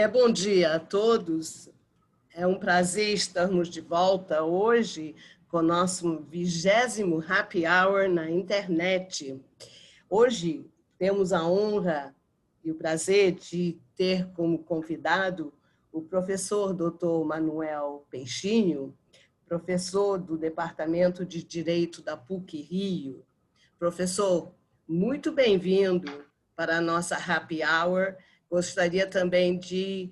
Bom dia a todos. É um prazer estarmos de volta hoje com o nosso 20º Happy Hour na internet. Hoje temos a honra e o prazer de ter como convidado o professor Dr. Manuel Peixinho, professor do Departamento de Direito da PUC-Rio. Professor, muito bem-vindo para a nossa Happy Hour. Gostaria também de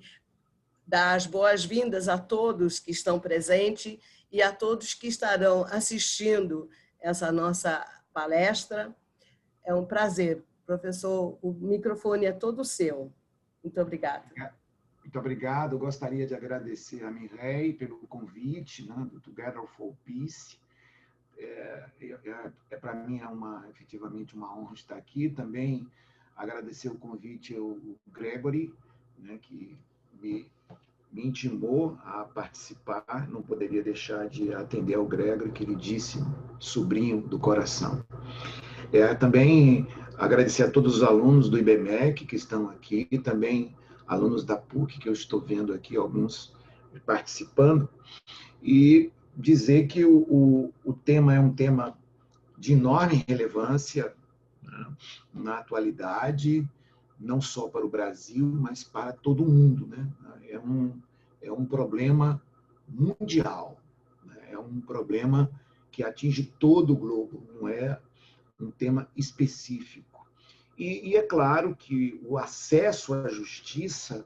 dar as boas-vindas a todos que estão presentes e a todos que estarão assistindo essa nossa palestra. É um prazer. Professor, o microfone é todo seu. Muito obrigada. Muito obrigado. Eu gostaria de agradecer a Mireille pelo convite, né, do Together for Peace. Para mim efetivamente uma honra estar aqui. Também agradecer o convite ao Gregory, né, que me intimou a participar. Não poderia deixar de atender ao Gregory, queridíssimo sobrinho do coração. Também agradecer a todos os alunos do IBMEC que estão aqui, e também alunos da PUC, que eu estou vendo aqui, alguns participando, e dizer que o tema é um tema de enorme relevância, né, na atualidade, não só para o Brasil, mas para todo o mundo, né? É um problema mundial, né? É um problema que atinge todo o globo, não é um tema específico. E é claro que o acesso à justiça,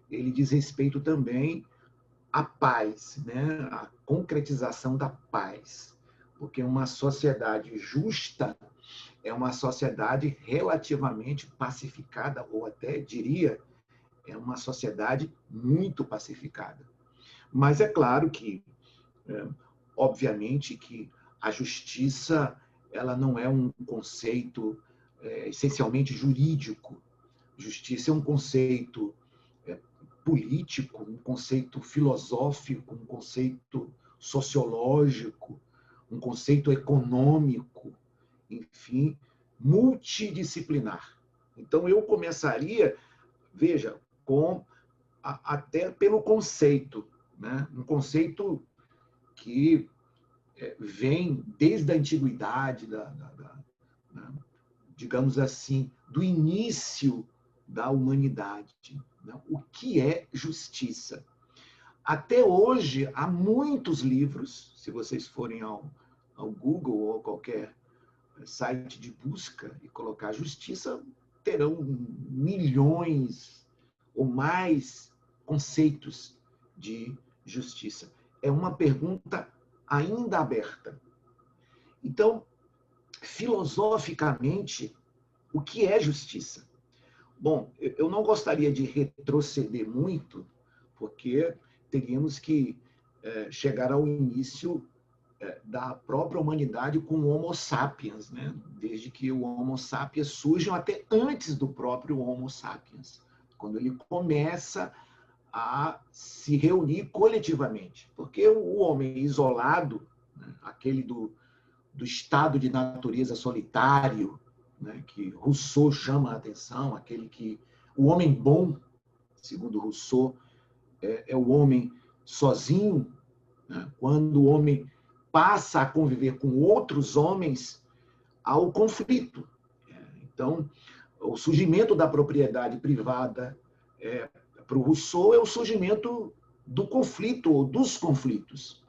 ele diz respeito também à paz, né? À concretização da paz. Porque uma sociedade justa é uma sociedade relativamente pacificada, ou até diria, é uma sociedade muito pacificada. Mas é claro que, obviamente, que a justiça ela não é um conceito essencialmente jurídico. Justiça é um conceito político, um conceito filosófico, um conceito sociológico, um conceito econômico, enfim, multidisciplinar. Então, eu começaria, veja, até pelo conceito, né? Um conceito que vem desde a antiguidade, digamos assim, do início da humanidade. Né? O que é justiça? Até hoje, há muitos livros, se vocês forem ao Google ou a qualquer site de busca e colocar justiça, terão milhões ou mais conceitos de justiça. É uma pergunta ainda aberta. Então, filosoficamente, o que é justiça? Bom, eu não gostaria de retroceder muito, porque teríamos que chegar ao início da própria humanidade com o Homo sapiens, né? Desde que o Homo sapiens surge, até antes do próprio Homo sapiens, quando ele começa a se reunir coletivamente. Porque o homem isolado, né, aquele do estado de natureza solitário, né, que Rousseau chama a atenção, o homem bom, segundo Rousseau, é o homem sozinho, né, quando o homem passa a conviver com outros homens, há o conflito. Então, o surgimento da propriedade privada, para o Rousseau, é o surgimento do conflito ou dos conflitos.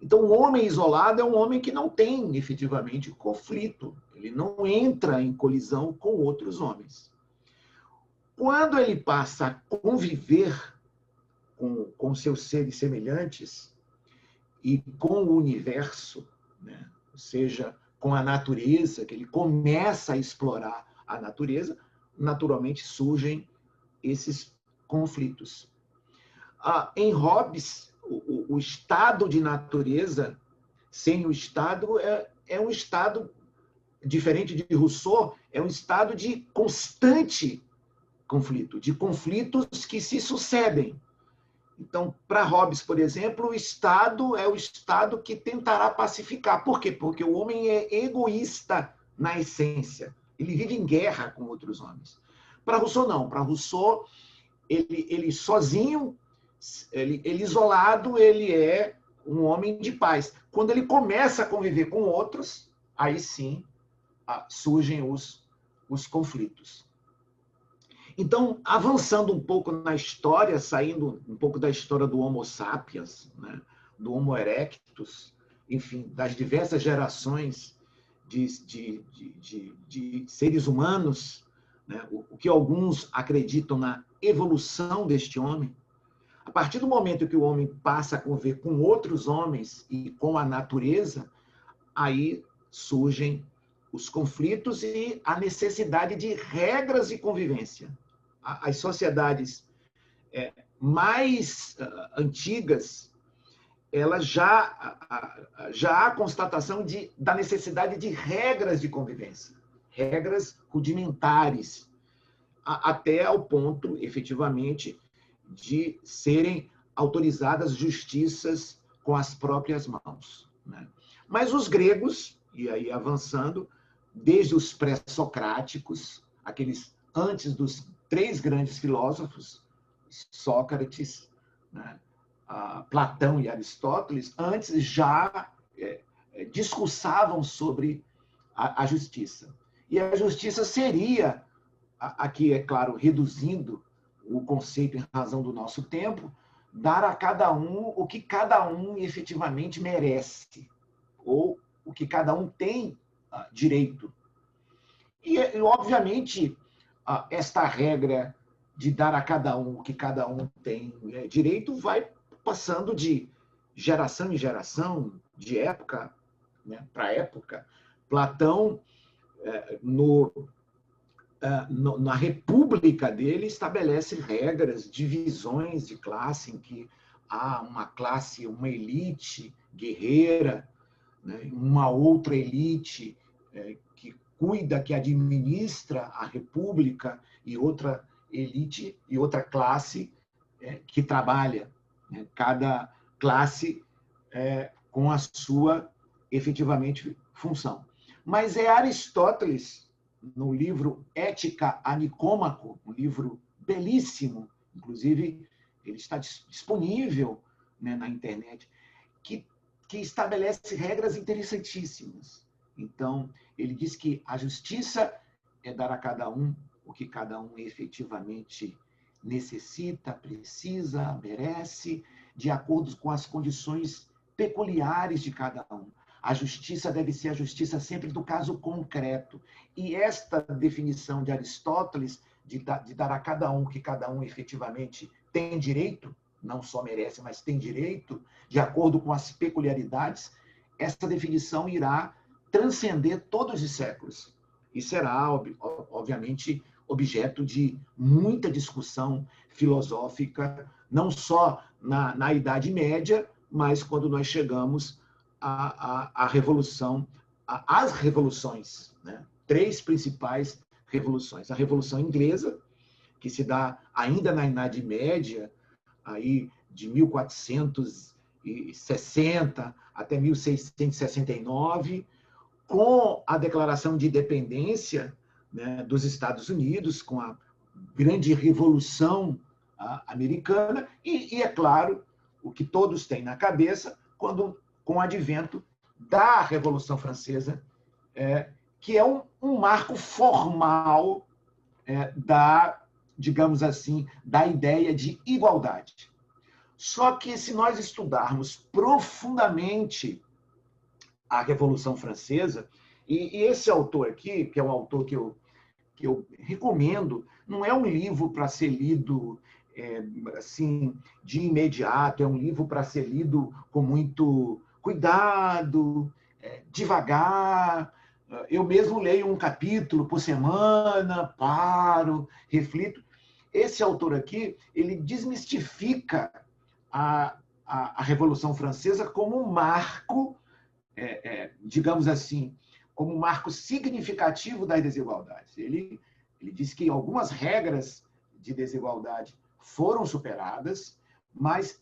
Então, o homem isolado é um homem que não tem efetivamente conflito. Ele não entra em colisão com outros homens. Quando ele passa a conviver com seus seres semelhantes e com o universo, né? Ou seja, com a natureza, que ele começa a explorar a natureza, naturalmente surgem esses conflitos. Em Hobbes, o estado de natureza, sem o estado, é um estado, diferente de Rousseau, é um estado de constante conflito, de conflitos que se sucedem. Então, para Hobbes, por exemplo, o Estado é o Estado que tentará pacificar. Por quê? Porque o homem é egoísta na essência. Ele vive em guerra com outros homens. Para Rousseau, não. Para Rousseau, ele sozinho, ele isolado, ele é um homem de paz. Quando ele começa a conviver com outros, aí sim surgem os conflitos. Então, avançando um pouco na história, saindo um pouco da história do Homo sapiens, né, do Homo erectus, enfim, das diversas gerações de seres humanos, né, o que alguns acreditam na evolução deste homem, a partir do momento que o homem passa a conviver com outros homens e com a natureza, aí surgem os conflitos e a necessidade de regras de convivência. As sociedades mais antigas, elas já há constatação da necessidade de regras de convivência, regras rudimentares, até ao ponto, efetivamente, de serem autorizadas justiças com as próprias mãos, né? Mas os gregos, e aí avançando, desde os pré-socráticos, aqueles antes dos 3 grandes filósofos, Sócrates, né, Platão e Aristóteles, antes já discursavam sobre a justiça. E a justiça seria, aqui, é claro, reduzindo o conceito em razão do nosso tempo, dar a cada um o que cada um efetivamente merece, ou o que cada um tem direito. E, obviamente, esta regra de dar a cada um o que cada um tem direito vai passando de geração em geração, de época, né, para época. Platão, na República dele, estabelece regras, divisões de classe, em que há uma classe, uma elite guerreira, né, uma outra elite que cuida, que administra a República, e outra elite e outra classe que trabalha, né, cada classe com a sua, efetivamente, função. Mas é Aristóteles, no livro Ética a Nicômaco, um livro belíssimo, inclusive ele está disponível, né, na internet, que estabelece regras interessantíssimas. Então, ele diz que a justiça é dar a cada um o que cada um efetivamente necessita, precisa, merece, de acordo com as condições peculiares de cada um. A justiça deve ser a justiça sempre do caso concreto. E esta definição de Aristóteles, de dar a cada um o que cada um efetivamente tem direito, não só merece, mas tem direito, de acordo com as peculiaridades, essa definição irá transcender todos os séculos. E será, obviamente, objeto de muita discussão filosófica, não só na Idade Média, mas quando nós chegamos à Revolução, às revoluções, né? 3 principais revoluções. A Revolução Inglesa, que se dá ainda na Idade Média, aí de 1460 até 1669, com a Declaração de Independência, né, dos Estados Unidos, com a grande Revolução Americana, e, é claro, o que todos têm na cabeça, com o advento da Revolução Francesa, que é um marco formal digamos assim, da ideia de igualdade. Só que, se nós estudarmos profundamente a Revolução Francesa, e esse autor aqui, que é um autor que eu recomendo, não é um livro para ser lido assim, de imediato, é um livro para ser lido com muito cuidado, devagar. Eu mesmo leio um capítulo por semana, paro, reflito. Esse autor aqui, ele desmistifica a Revolução Francesa como um marco, digamos assim, como um marco significativo das desigualdades. Ele diz que algumas regras de desigualdade foram superadas, mas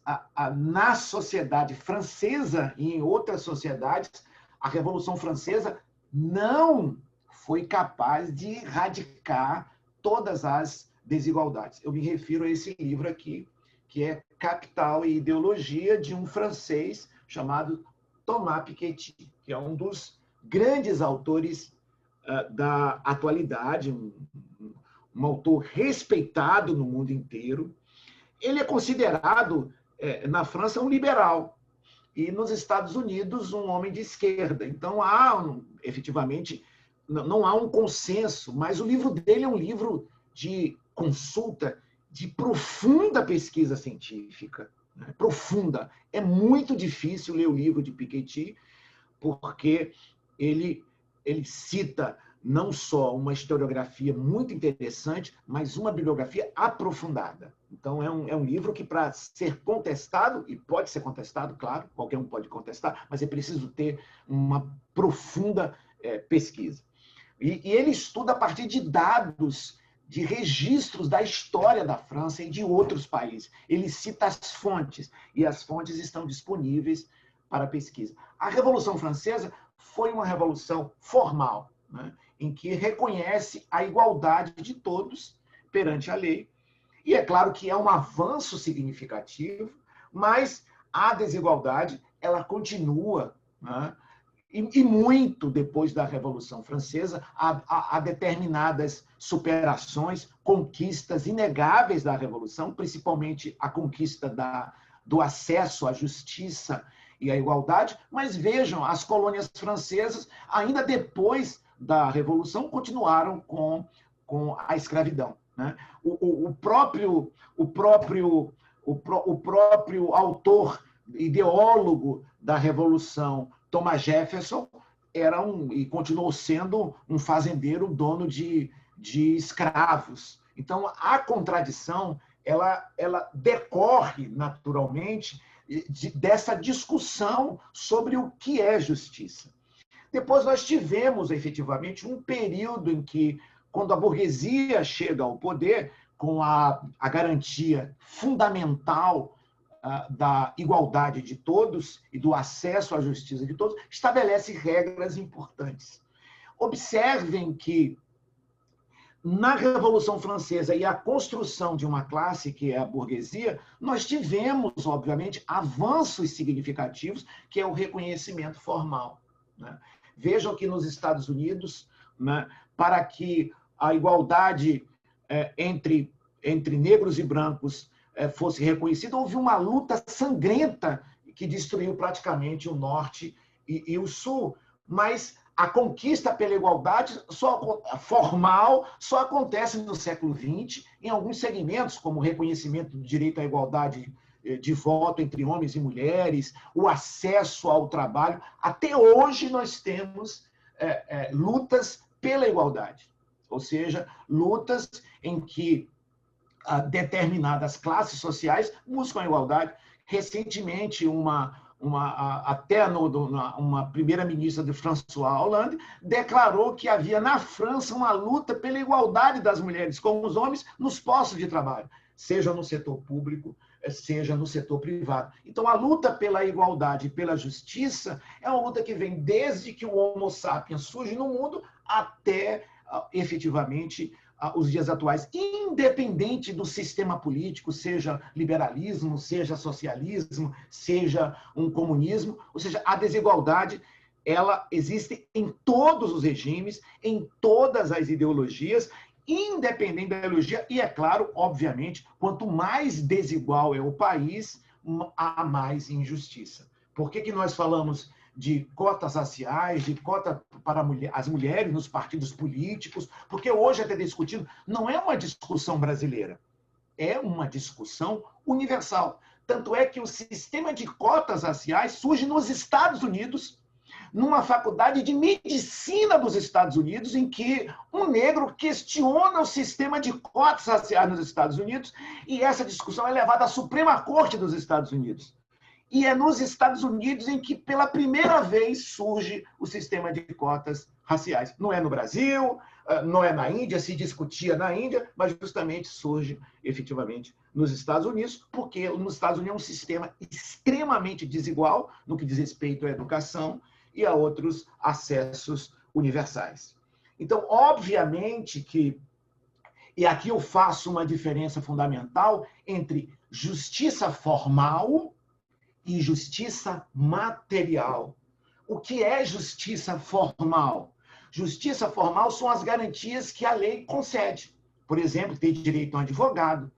na sociedade francesa e em outras sociedades, a Revolução Francesa não foi capaz de erradicar todas as desigualdades. Eu me refiro a esse livro aqui, que é Capital e Ideologia, de um francês chamado Thomas Piketty, que é um dos grandes autores da atualidade, um autor respeitado no mundo inteiro. Ele é considerado, na França, um liberal, e nos Estados Unidos, um homem de esquerda. Então, efetivamente, não há um consenso, mas o livro dele é um livro de consulta, de profunda pesquisa científica, né? Profunda. É muito difícil ler o livro de Piketty, porque ele cita não só uma historiografia muito interessante, mas uma bibliografia aprofundada. Então, é um livro que, para ser contestado, e pode ser contestado, claro, qualquer um pode contestar, mas é preciso ter uma profunda pesquisa. E ele estuda a partir de dados, de registros da história da França e de outros países. Ele cita as fontes, e as fontes estão disponíveis para pesquisa. A Revolução Francesa foi uma revolução formal, né, em que reconhece a igualdade de todos perante a lei. E é claro que é um avanço significativo, mas a desigualdade ela continua, né, e muito depois da Revolução Francesa, há determinadas superações, conquistas inegáveis da Revolução, principalmente a conquista do acesso à justiça e à igualdade, mas vejam, as colônias francesas, ainda depois da Revolução, continuaram com a escravidão, né? O próprio autor, ideólogo da Revolução, Thomas Jefferson, e continuou sendo um fazendeiro, dono de escravos. Então, a contradição ela decorre naturalmente dessa discussão sobre o que é justiça. Depois nós tivemos, efetivamente, um período em que, quando a burguesia chega ao poder, com a garantia fundamental da igualdade de todos e do acesso à justiça de todos, estabelece regras importantes. Observem que, na Revolução Francesa e a construção de uma classe, que é a burguesia, nós tivemos, obviamente, avanços significativos, que é o reconhecimento formal, né? Vejam que nos Estados Unidos, né, para que a igualdade entre negros e brancos fosse reconhecida, houve uma luta sangrenta que destruiu praticamente o Norte e o Sul, mas a conquista pela igualdade formal só acontece no século XX, em alguns segmentos, como o reconhecimento do direito à igualdade de voto entre homens e mulheres, o acesso ao trabalho. Até hoje nós temos lutas pela igualdade, ou seja, lutas em que determinadas classes sociais buscam a igualdade. Recentemente, até uma primeira-ministra de François Hollande declarou que havia na França uma luta pela igualdade das mulheres com os homens nos postos de trabalho, seja no setor público, seja no setor privado. Então, a luta pela igualdade e pela justiça é uma luta que vem desde que o Homo sapiens surge no mundo até, efetivamente, os dias atuais, independente do sistema político, seja liberalismo, seja socialismo, seja um comunismo, ou seja, a desigualdade ela existe em todos os regimes, em todas as ideologias, independente da ideologia, e é claro, obviamente, quanto mais desigual é o país, há mais injustiça. Por que nós falamos de cotas raciais, de cota para as mulheres nos partidos políticos? Porque hoje até discutido, não é uma discussão brasileira, é uma discussão universal. Tanto é que o sistema de cotas raciais surge nos Estados Unidos, numa faculdade de medicina dos Estados Unidos, em que um negro questiona o sistema de cotas raciais nos Estados Unidos, e essa discussão é levada à Suprema Corte dos Estados Unidos. E é nos Estados Unidos em que, pela primeira vez, surge o sistema de cotas raciais. Não é no Brasil, não é na Índia, se discutia na Índia, mas justamente surge, efetivamente, nos Estados Unidos, porque nos Estados Unidos é um sistema extremamente desigual no que diz respeito à educação e a outros acessos universais. Então, obviamente que E aqui eu faço uma diferença fundamental entre justiça formal e justiça material. O que é justiça formal? Justiça formal são as garantias que a lei concede. Por exemplo, ter direito a um advogado,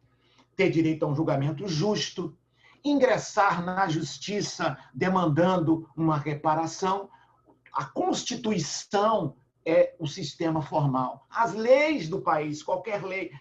ter direito a um julgamento justo, ingressar na justiça demandando uma reparação. A Constituição é o sistema formal. As leis do país, qualquer lei,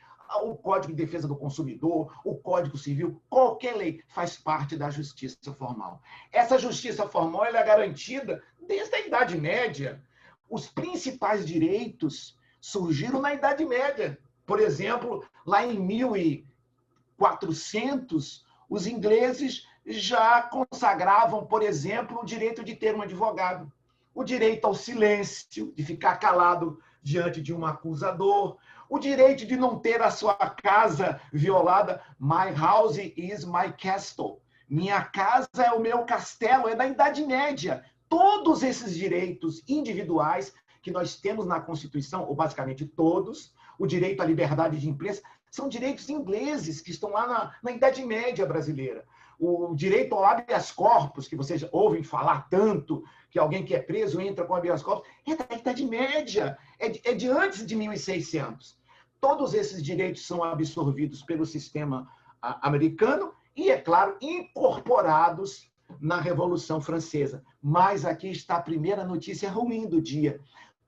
o Código de Defesa do Consumidor, o Código Civil, qualquer lei faz parte da justiça formal. Essa justiça formal ela é garantida desde a Idade Média. Os principais direitos surgiram na Idade Média. Por exemplo, lá em 1400, os ingleses já consagravam, por exemplo, o direito de ter um advogado, o direito ao silêncio, de ficar calado diante de um acusador, o direito de não ter a sua casa violada. My house is my castle. Minha casa é o meu castelo, é da Idade Média. Todos esses direitos individuais que nós temos na Constituição, ou basicamente todos, o direito à liberdade de imprensa, são direitos ingleses que estão lá na Idade Média brasileira. O direito ao habeas corpus, que vocês ouvem falar tanto, que alguém que é preso entra com habeas corpus, é da Idade Média, é de antes de 1600. Todos esses direitos são absorvidos pelo sistema americano e, é claro, incorporados na Revolução Francesa. Mas aqui está a primeira notícia ruim do dia.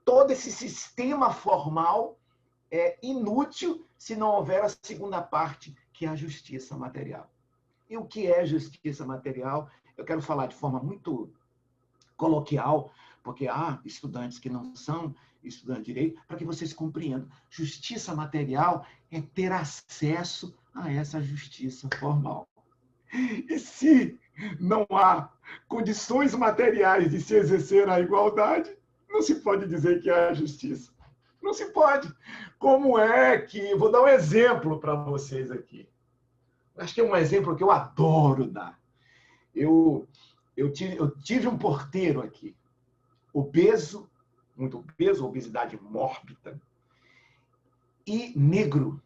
Todo esse sistema formal é inútil se não houver a segunda parte, que é a justiça material. E o que é justiça material? Eu quero falar de forma muito coloquial, porque há estudantes que não são estudantes de direito, para que vocês compreendam. Justiça material é ter acesso a essa justiça formal. E se não há condições materiais de se exercer a igualdade, não se pode dizer que há justiça. Não se pode. Como é que... Vou dar um exemplo para vocês aqui. Acho que é um exemplo que eu adoro dar. Eu tive um porteiro aqui, obeso, muito obeso, obesidade mórbida, e negro.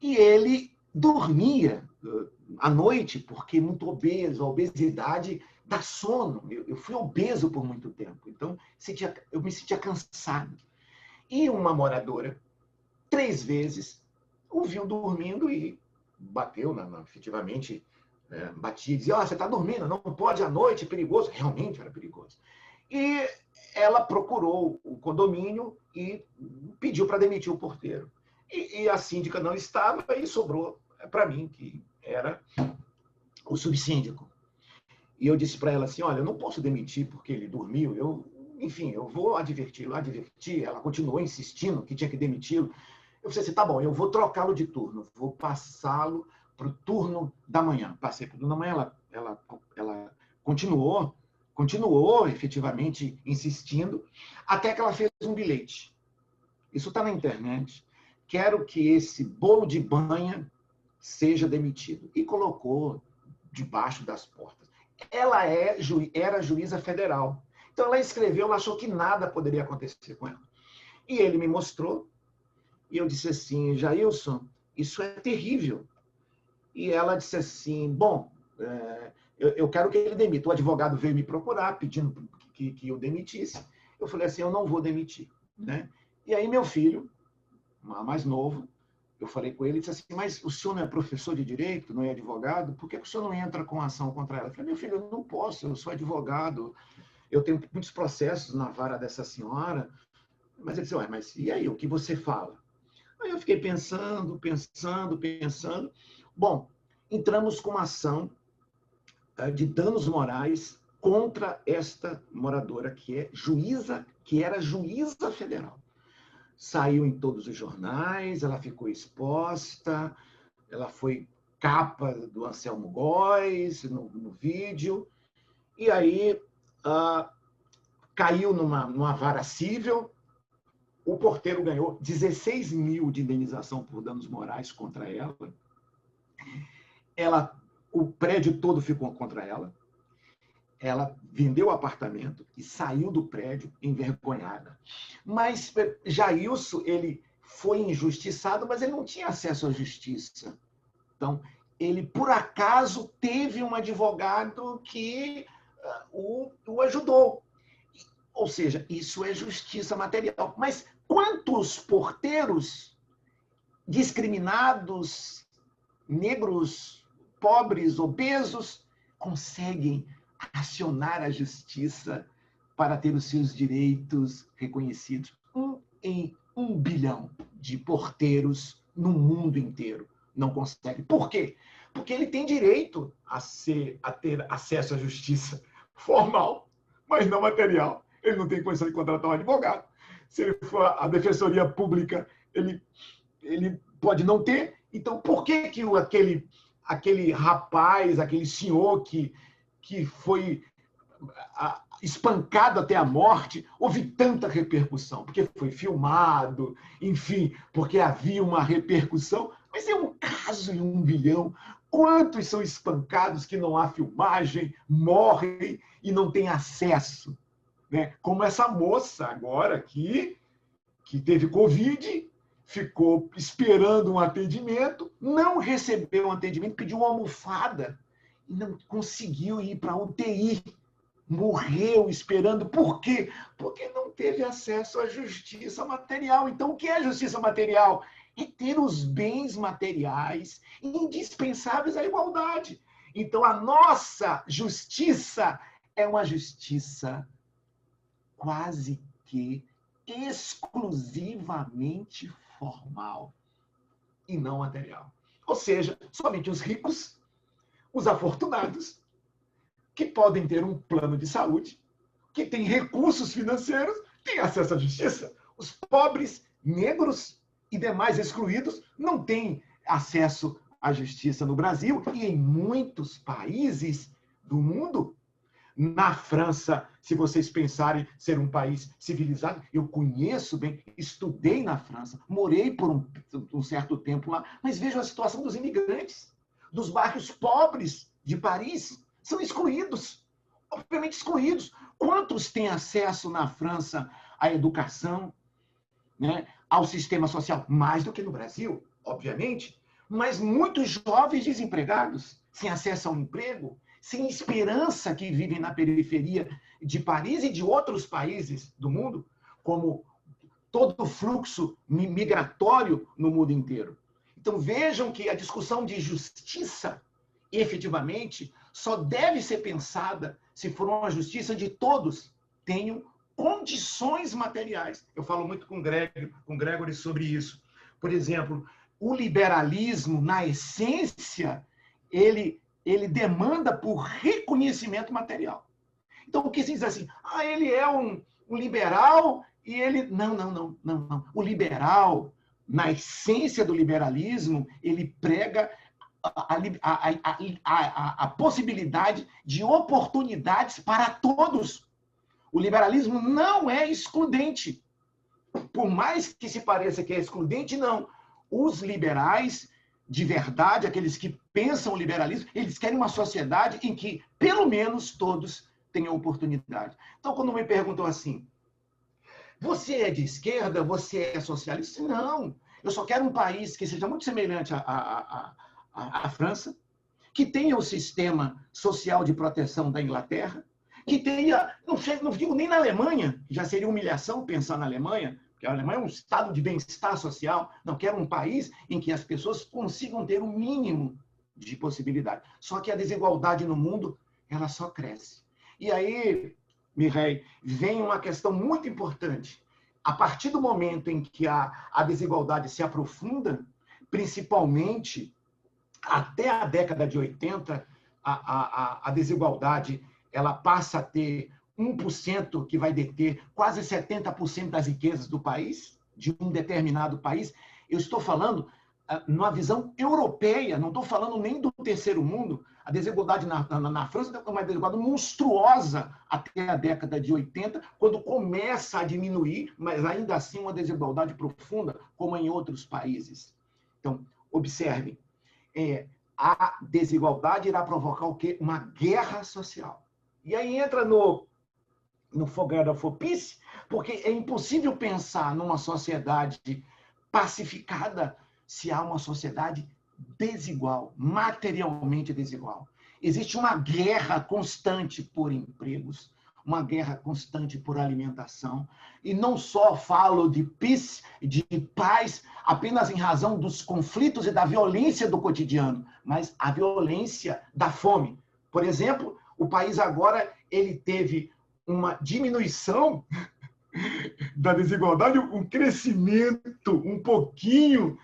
E ele dormia à noite, porque muito obeso, a obesidade dá sono. Eu fui obeso por muito tempo, então eu me sentia cansado. E uma moradora, 3 vezes, o viu dormindo e bateu, efetivamente, batia e dizia, você está dormindo, não pode à noite, é perigoso. Realmente era perigoso. E ela procurou o condomínio e pediu para demitir o porteiro. E a síndica não estava e sobrou para mim, que era o subsíndico. E eu disse para ela assim, olha, eu não posso demitir porque ele dormiu, enfim, eu vou adverti-lo. Ela continuou insistindo que tinha que demiti-lo. Eu falei assim, tá bom, eu vou trocá-lo de turno, vou passá-lo para o turno da manhã. Passei para o turno da manhã, ela continuou efetivamente insistindo, até que ela fez um bilhete. Isso está na internet. Quero que esse bolo de banha seja demitido. E colocou debaixo das portas. Ela era juíza federal. Então, ela escreveu, ela achou que nada poderia acontecer com ela. E ele me mostrou, e eu disse assim, Jailson, isso é terrível. E ela disse assim, bom, eu quero que ele demita. O advogado veio me procurar, pedindo que eu demitisse. Eu falei assim, eu não vou demitir. Né? E aí meu filho, mais novo, eu falei com ele, disse assim, mas o senhor não é professor de direito, não é advogado? Por que o senhor não entra com ação contra ela? Eu falei, meu filho, eu não posso, eu sou advogado. Eu tenho muitos processos na vara dessa senhora. Mas ele disse, mas e aí, o que você fala? Aí eu fiquei pensando. Bom, entramos com uma ação de danos morais contra esta moradora, que era juíza federal. Saiu em todos os jornais, ela ficou exposta, ela foi capa do Anselmo Góes no vídeo, e aí caiu numa vara cível. O porteiro ganhou 16 mil de indenização por danos morais contra ela. O prédio todo ficou contra ela. Ela vendeu o apartamento e saiu do prédio envergonhada. Mas Jailson, ele foi injustiçado, mas ele não tinha acesso à justiça. Então, ele, por acaso, teve um advogado que o ajudou. Ou seja, isso é justiça material. Mas quantos porteiros discriminados, negros, pobres, obesos, conseguem acionar a justiça para ter os seus direitos reconhecidos? 1 em 1 bilhão de porteiros no mundo inteiro não consegue. Por quê? Porque ele tem direito a ter acesso à justiça formal, mas não material. Ele não tem condição de contratar um advogado. Se ele for à defensoria pública, ele pode não ter. Então, por que aquele rapaz, aquele senhor que foi espancado até a morte, houve tanta repercussão? Porque foi filmado, enfim, porque havia uma repercussão. Mas é um caso em 1 bilhão. Quantos são espancados que não há filmagem, morrem e não têm acesso? Né? Como essa moça agora que teve Covid, ficou esperando um atendimento, não recebeu um atendimento, pediu uma almofada e não conseguiu ir para a UTI. Morreu esperando. Por quê? Porque não teve acesso à justiça material. Então, o que é justiça material? É ter os bens materiais indispensáveis à igualdade. Então, a nossa justiça é uma justiça quase que exclusivamente formal e não material. Ou seja, somente os ricos, os afortunados, que podem ter um plano de saúde, que têm recursos financeiros, têm acesso à justiça. Os pobres, negros e demais excluídos não têm acesso à justiça no Brasil e em muitos países do mundo. Na França, se vocês pensarem ser um país civilizado, eu conheço bem, estudei na França, morei por um certo tempo lá, mas vejo a situação dos imigrantes, dos bairros pobres de Paris, são excluídos, obviamente excluídos. Quantos têm acesso na França à educação, né, ao sistema social? Mais do que no Brasil, obviamente, mas muitos jovens desempregados, sem acesso ao emprego, sem esperança, que vivem na periferia de Paris e de outros países do mundo, como todo o fluxo migratório no mundo inteiro. Então, vejam que a discussão de justiça, efetivamente, só deve ser pensada se for uma justiça de todos tenham condições materiais. Eu falo muito com Gregory sobre isso. Por exemplo, o liberalismo, na essência, ele demanda por reconhecimento material. Então, o que se diz assim? Ele é um liberal e ele... Não. O liberal, na essência do liberalismo, ele prega a possibilidade de oportunidades para todos. O liberalismo não é excludente. Por mais que se pareça que é excludente, não. Os liberais, de verdade, aqueles que pensam o liberalismo, eles querem uma sociedade em que, pelo menos, todos tenham oportunidade. Então, quando me perguntam assim, você é de esquerda? Você é socialista? Não. Eu só quero um país que seja muito semelhante à França, que tenha o sistema social de proteção da Inglaterra, que tenha, não digo nem na Alemanha, já seria humilhação pensar na Alemanha, porque a Alemanha é um estado de bem-estar social. Não, quero um país em que as pessoas consigam ter o mínimo de possibilidade. Só que a desigualdade no mundo, ela só cresce. E aí, Mireille, vem uma questão muito importante. A partir do momento em que a desigualdade se aprofunda, principalmente até a década de 80, a desigualdade ela passa a ter 1% que vai deter quase 70% das riquezas do país, de um determinado país. Eu estou falando numa visão europeia, não estou falando nem do terceiro mundo. A desigualdade na França é uma desigualdade monstruosa até a década de 80, quando começa a diminuir, mas ainda assim uma desigualdade profunda, como em outros países. Então, observem, a desigualdade irá provocar o quê? Uma guerra social. E aí entra no fogar da fopice, porque é impossível pensar numa sociedade pacificada se há uma sociedade desigual, materialmente desigual. Existe uma guerra constante por empregos, uma guerra constante por alimentação. E não só falo de peace, de paz, apenas em razão dos conflitos e da violência do cotidiano, mas a violência da fome. Por exemplo, o país agora ele teve uma diminuição da desigualdade, um crescimento um pouquinho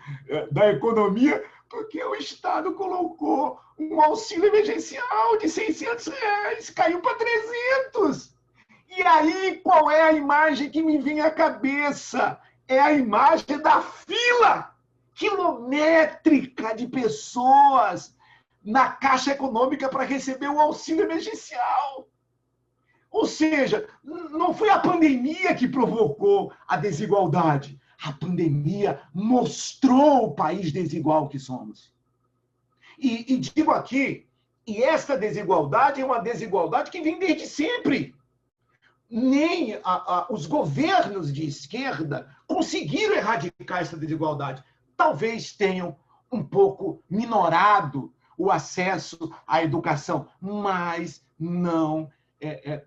da economia, porque o Estado colocou um auxílio emergencial de R$ 600, caiu para 300. E aí, qual é a imagem que me vem à cabeça? É a imagem da fila quilométrica de pessoas na Caixa Econômica para receber o auxílio emergencial. Ou seja, não foi a pandemia que provocou a desigualdade. A pandemia mostrou o país desigual que somos. E digo aqui, e esta desigualdade é uma desigualdade que vem desde sempre. Nem os governos de esquerda conseguiram erradicar essa desigualdade. Talvez tenham um pouco minorado o acesso à educação, mas não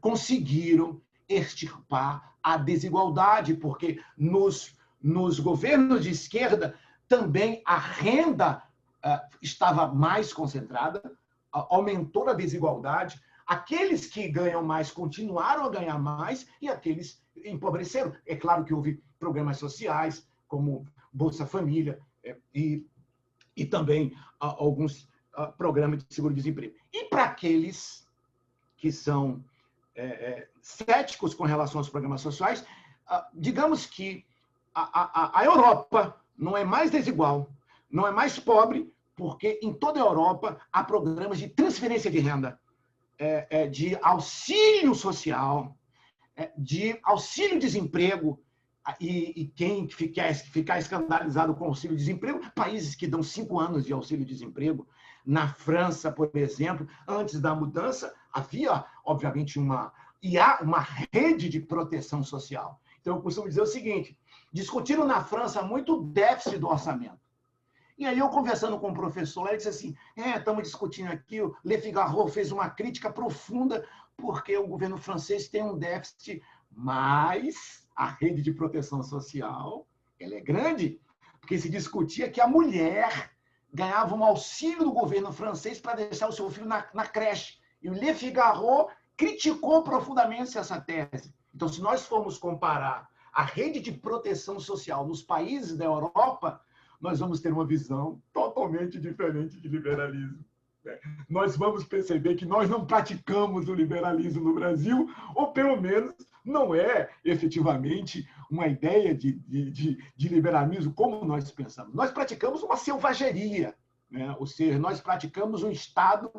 conseguiram extirpar a desigualdade, porque nos governos de esquerda também a renda estava mais concentrada, aumentou a desigualdade. Aqueles que ganham mais continuaram a ganhar mais e aqueles empobreceram. É claro que houve programas sociais, como Bolsa Família e também alguns programas de seguro-desemprego. E para aqueles que são céticos com relação aos programas sociais, digamos que a Europa não é mais desigual, não é mais pobre, porque em toda a Europa há programas de transferência de renda, de auxílio social, de auxílio-desemprego, e quem ficar escandalizado com auxílio-desemprego, países que dão 5 anos de auxílio-desemprego. Na França, por exemplo, antes da mudança, havia, obviamente, e há uma rede de proteção social. Então, eu costumo dizer o seguinte, discutiram na França muito o déficit do orçamento. E aí eu, conversando com um professor, ele disse assim, estamos discutindo aqui, o Le Figaro fez uma crítica profunda porque o governo francês tem um déficit, mas a rede de proteção social ela é grande, porque se discutia que a mulher ganhava um auxílio do governo francês para deixar o seu filho na creche. E o Le Figaro criticou profundamente essa tese. Então, se nós formos comparar a rede de proteção social nos países da Europa, nós vamos ter uma visão totalmente diferente de liberalismo. Nós vamos perceber que nós não praticamos o liberalismo no Brasil, ou pelo menos não é efetivamente uma ideia de liberalismo como nós pensamos. Nós praticamos uma selvageria, né? Ou seja, nós praticamos um Estado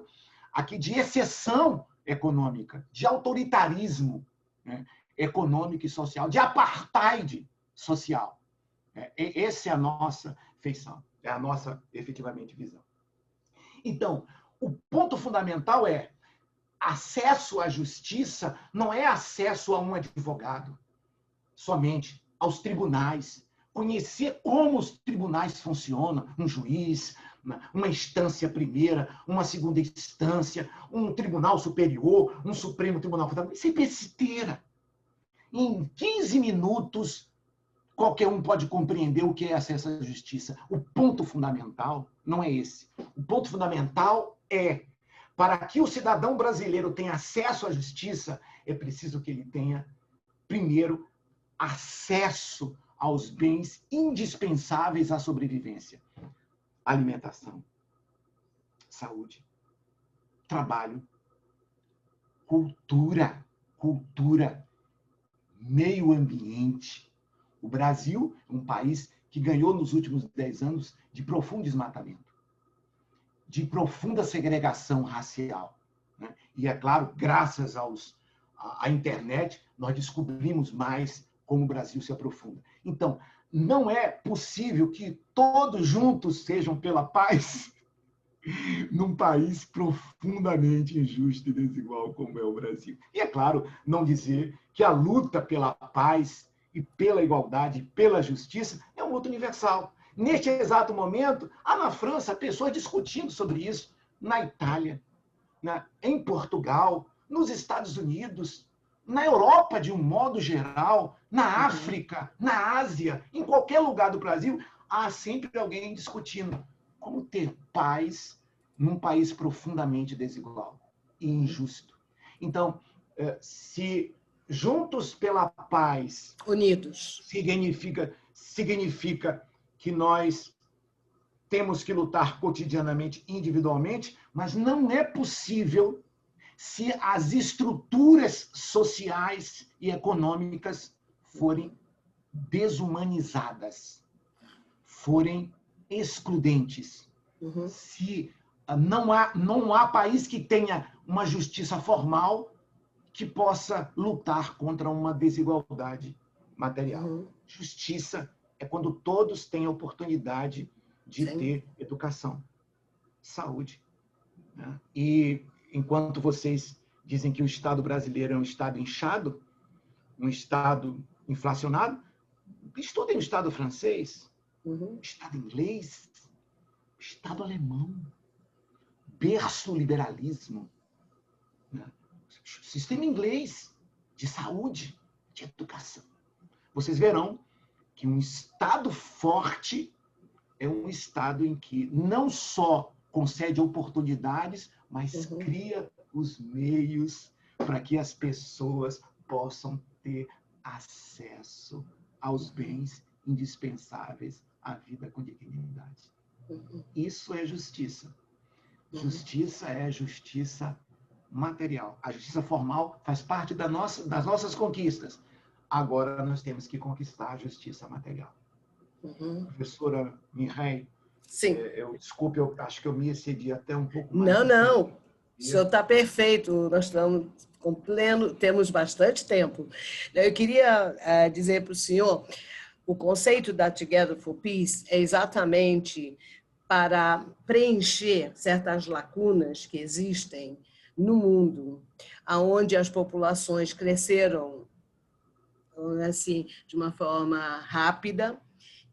aqui de exceção econômica, de autoritarismo, né? Econômico e social, de apartheid social. Essa é a nossa feição, é a nossa, efetivamente, visão. Então, o ponto fundamental é acesso à justiça não é acesso a um advogado, somente aos tribunais, conhecer como os tribunais funcionam, um juiz, uma instância primeira, uma segunda instância, um tribunal superior, um Supremo Tribunal Federal. Isso é besteira. Em 15 minutos, qualquer um pode compreender o que é acesso à justiça. O ponto fundamental não é esse. O ponto fundamental é, para que o cidadão brasileiro tenha acesso à justiça, é preciso que ele tenha, primeiro, acesso aos bens indispensáveis à sobrevivência. Alimentação, saúde, trabalho, cultura, meio ambiente. O Brasil é um país que ganhou nos últimos 10 anos de profundo desmatamento, de profunda segregação racial, né? E, é claro, graças à internet, nós descobrimos mais como o Brasil se aprofunda. Então, não é possível que todos juntos sejam pela paz num país profundamente injusto e desigual como é o Brasil. E, é claro, não dizer que a luta pela paz e pela igualdade, pela justiça, é um luto universal. Neste exato momento, há na França pessoas discutindo sobre isso, na Itália, em Portugal, nos Estados Unidos, na Europa, de um modo geral, na África, na Ásia, em qualquer lugar do Brasil, há sempre alguém discutindo como ter paz num país profundamente desigual e injusto. Então, se juntos pela paz, unidos, significa que nós temos que lutar cotidianamente, individualmente, mas não é possível se as estruturas sociais e econômicas forem desumanizadas, forem excludentes. Se não há país que tenha uma justiça formal que possa lutar contra uma desigualdade material. Justiça é quando todos têm a oportunidade de ter educação, saúde. E enquanto vocês dizem que o Estado brasileiro é um Estado inchado, um Estado inflacionado, estudem o Estado francês, o Estado inglês, o Estado alemão, berço do liberalismo, sistema inglês de saúde, de educação. Vocês verão que um Estado forte é um Estado em que não só concede oportunidades, mas cria os meios para que as pessoas possam ter acesso aos bens indispensáveis à vida com dignidade. Isso é justiça. Justiça é justiça material. A justiça formal faz parte das nossas conquistas. Agora nós temos que conquistar a justiça material. Professora Mireille, sim. Desculpe, eu acho que eu me excedi até um pouco mais. Não. O senhor está perfeito. Nós estamos com temos bastante tempo. Eu queria dizer para o senhor, o conceito da Together for Peace é exatamente para preencher certas lacunas que existem no mundo, onde as populações cresceram assim, de uma forma rápida,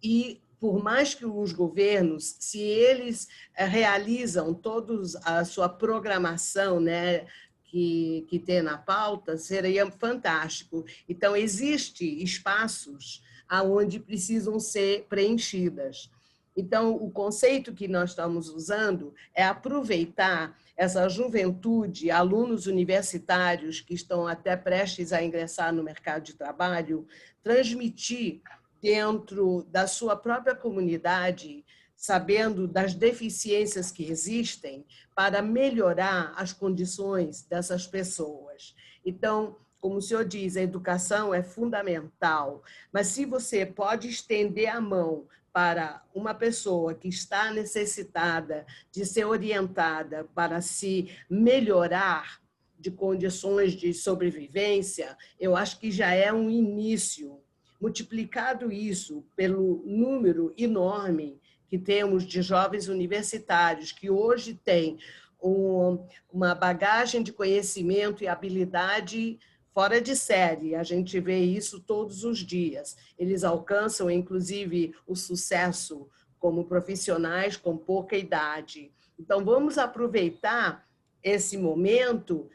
e por mais que os governos, se eles realizam toda a sua programação, né, que tem na pauta, seria fantástico. Então, existem espaços onde precisam ser preenchidas. Então, o conceito que nós estamos usando é aproveitar essa juventude, alunos universitários que estão até prestes a ingressar no mercado de trabalho, transmitir dentro da sua própria comunidade, sabendo das deficiências que existem, para melhorar as condições dessas pessoas. Então, como o senhor diz, a educação é fundamental, mas se você pode estender a mão para uma pessoa que está necessitada de ser orientada para se melhorar de condições de sobrevivência, eu acho que já é um início. Multiplicado isso pelo número enorme que temos de jovens universitários que hoje têm uma bagagem de conhecimento e habilidade fora de série, a gente vê isso todos os dias. Eles alcançam, inclusive, o sucesso como profissionais com pouca idade. Então, vamos aproveitar esse momento,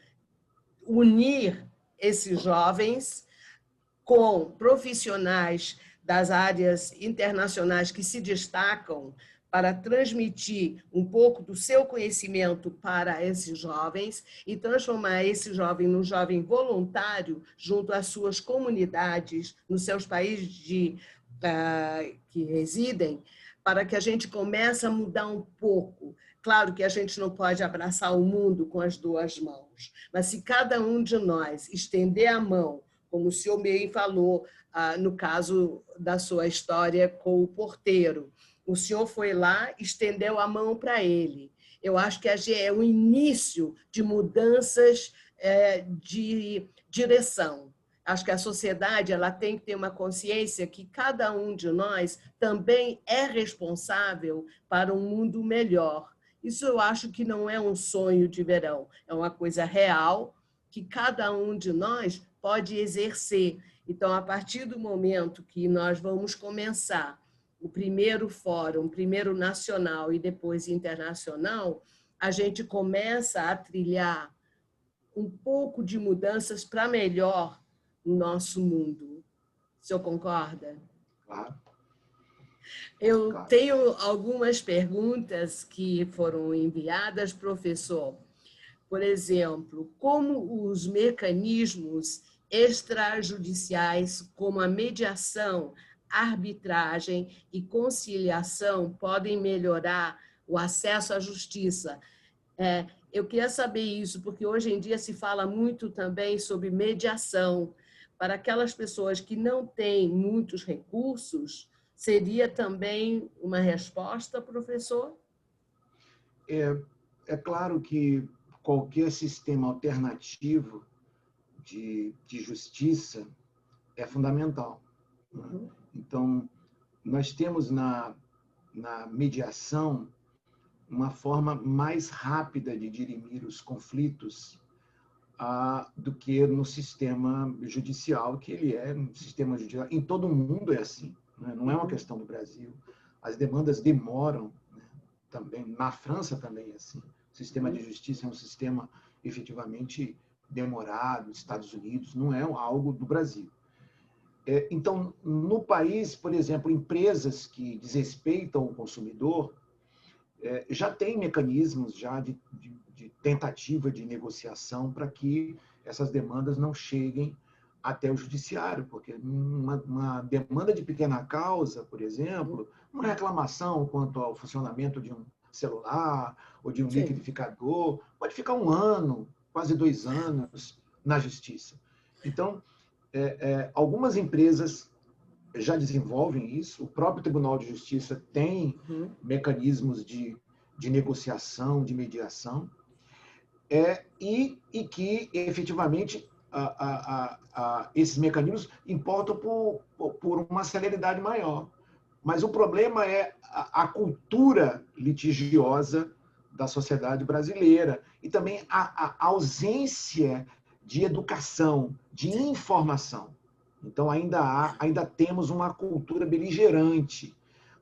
unir esses jovens com profissionais das áreas internacionais que se destacam para transmitir um pouco do seu conhecimento para esses jovens e transformar esse jovem num jovem voluntário junto às suas comunidades, nos seus países que residem, para que a gente comece a mudar um pouco. Claro que a gente não pode abraçar o mundo com as duas mãos, mas se cada um de nós estender a mão, como o senhor bem falou, no caso da sua história com o porteiro, o senhor foi lá, estendeu a mão para ele. Eu acho que é o início de mudanças de direção. Acho que a sociedade ela tem que ter uma consciência que cada um de nós também é responsável para um mundo melhor. Isso eu acho que não é um sonho de verão, é uma coisa real que cada um de nós pode exercer. Então, a partir do momento que nós vamos começar o primeiro fórum, primeiro nacional e depois internacional, a gente começa a trilhar um pouco de mudanças para melhor no nosso mundo. O senhor concorda? Claro, Eu claro. tenho algumas perguntas que foram enviadas, professor. Por exemplo, como os mecanismos extrajudiciais, como a mediação, arbitragem e conciliação, podem melhorar o acesso à justiça? Eu queria saber isso, porque hoje em dia se fala muito também sobre mediação. Para aquelas pessoas que não têm muitos recursos, seria também uma resposta, professor? É claro que qualquer sistema alternativo de justiça é fundamental, né? Então, nós temos na mediação uma forma mais rápida de dirimir os conflitos do que no sistema judicial, que ele é um sistema judicial. Em todo o mundo é assim, né? Não é uma questão do Brasil. As demandas demoram, né? Também na França também é assim. O sistema de justiça é um sistema efetivamente demorado. Estados Unidos não é algo do Brasil. Então, no país, por exemplo, empresas que desrespeitam o consumidor já têm mecanismos já de tentativa de negociação para que essas demandas não cheguem até o judiciário, porque uma demanda de pequena causa, por exemplo, uma reclamação quanto ao funcionamento de um celular ou de um liquidificador, pode ficar 1 ano, quase 2 anos na justiça. Então, algumas empresas já desenvolvem isso, o próprio Tribunal de Justiça tem mecanismos de negociação, de mediação, e que efetivamente esses mecanismos importam por uma celeridade maior. Mas o problema é a cultura litigiosa da sociedade brasileira e também a ausência de educação, de informação. Então, ainda temos uma cultura beligerante.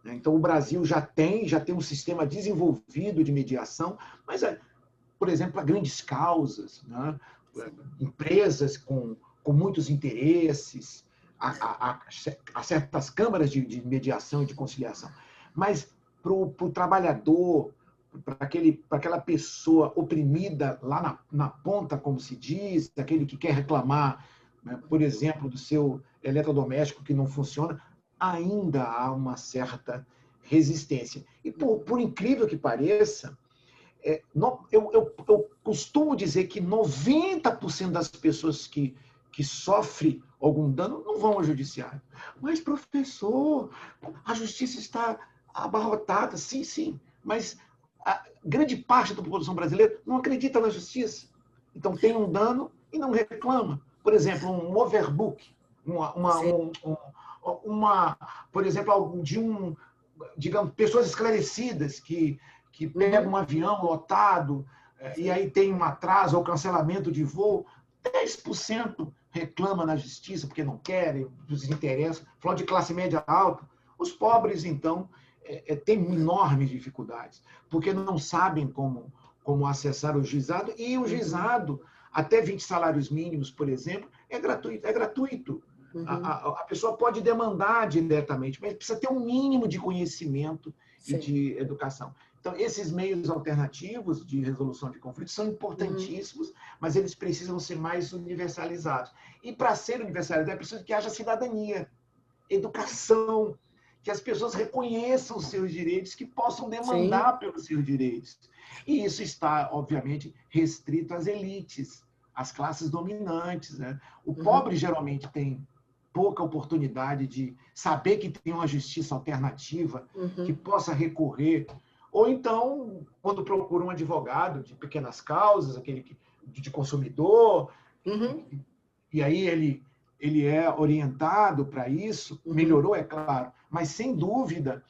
Então, o Brasil já tem um sistema desenvolvido de mediação, mas, por exemplo, para grandes causas, né? Empresas com muitos interesses, a certas câmaras de mediação e de conciliação. Mas para o trabalhador, para aquela pessoa oprimida lá na ponta, como se diz, aquele que quer reclamar, né, por exemplo, do seu eletrodoméstico que não funciona, ainda há uma certa resistência. E, por incrível que pareça, eu costumo dizer que 90% das pessoas que sofrem algum dano não vão ao judiciário. Mas, professor, a justiça está abarrotada. Sim, sim, mas a grande parte da população brasileira não acredita na justiça. Então, tem um dano e não reclama. Por exemplo, um overbook, por exemplo, digamos, pessoas esclarecidas que pegam um avião lotado e aí tem um atraso ou cancelamento de voo, 10% reclama na justiça porque não querem, desinteressa. Falando de classe média alta, os pobres, então, têm enormes dificuldades, porque não sabem como acessar o juizado, e o juizado, até 20 salários mínimos, por exemplo, é gratuito. A pessoa pode demandar diretamente, mas precisa ter um mínimo de conhecimento e de educação. Então, esses meios alternativos de resolução de conflitos são importantíssimos, mas eles precisam ser mais universalizados. E, para ser universalizados, é preciso que haja cidadania, educação, que as pessoas reconheçam os seus direitos, que possam demandar pelos seus direitos. E isso está, obviamente, restrito às elites, às classes dominantes, né? O pobre geralmente tem pouca oportunidade de saber que tem uma justiça alternativa, que possa recorrer. Ou então, quando procura um advogado de pequenas causas, aquele de consumidor, e aí ele é orientado para isso, melhorou, é claro, mas, sem dúvida,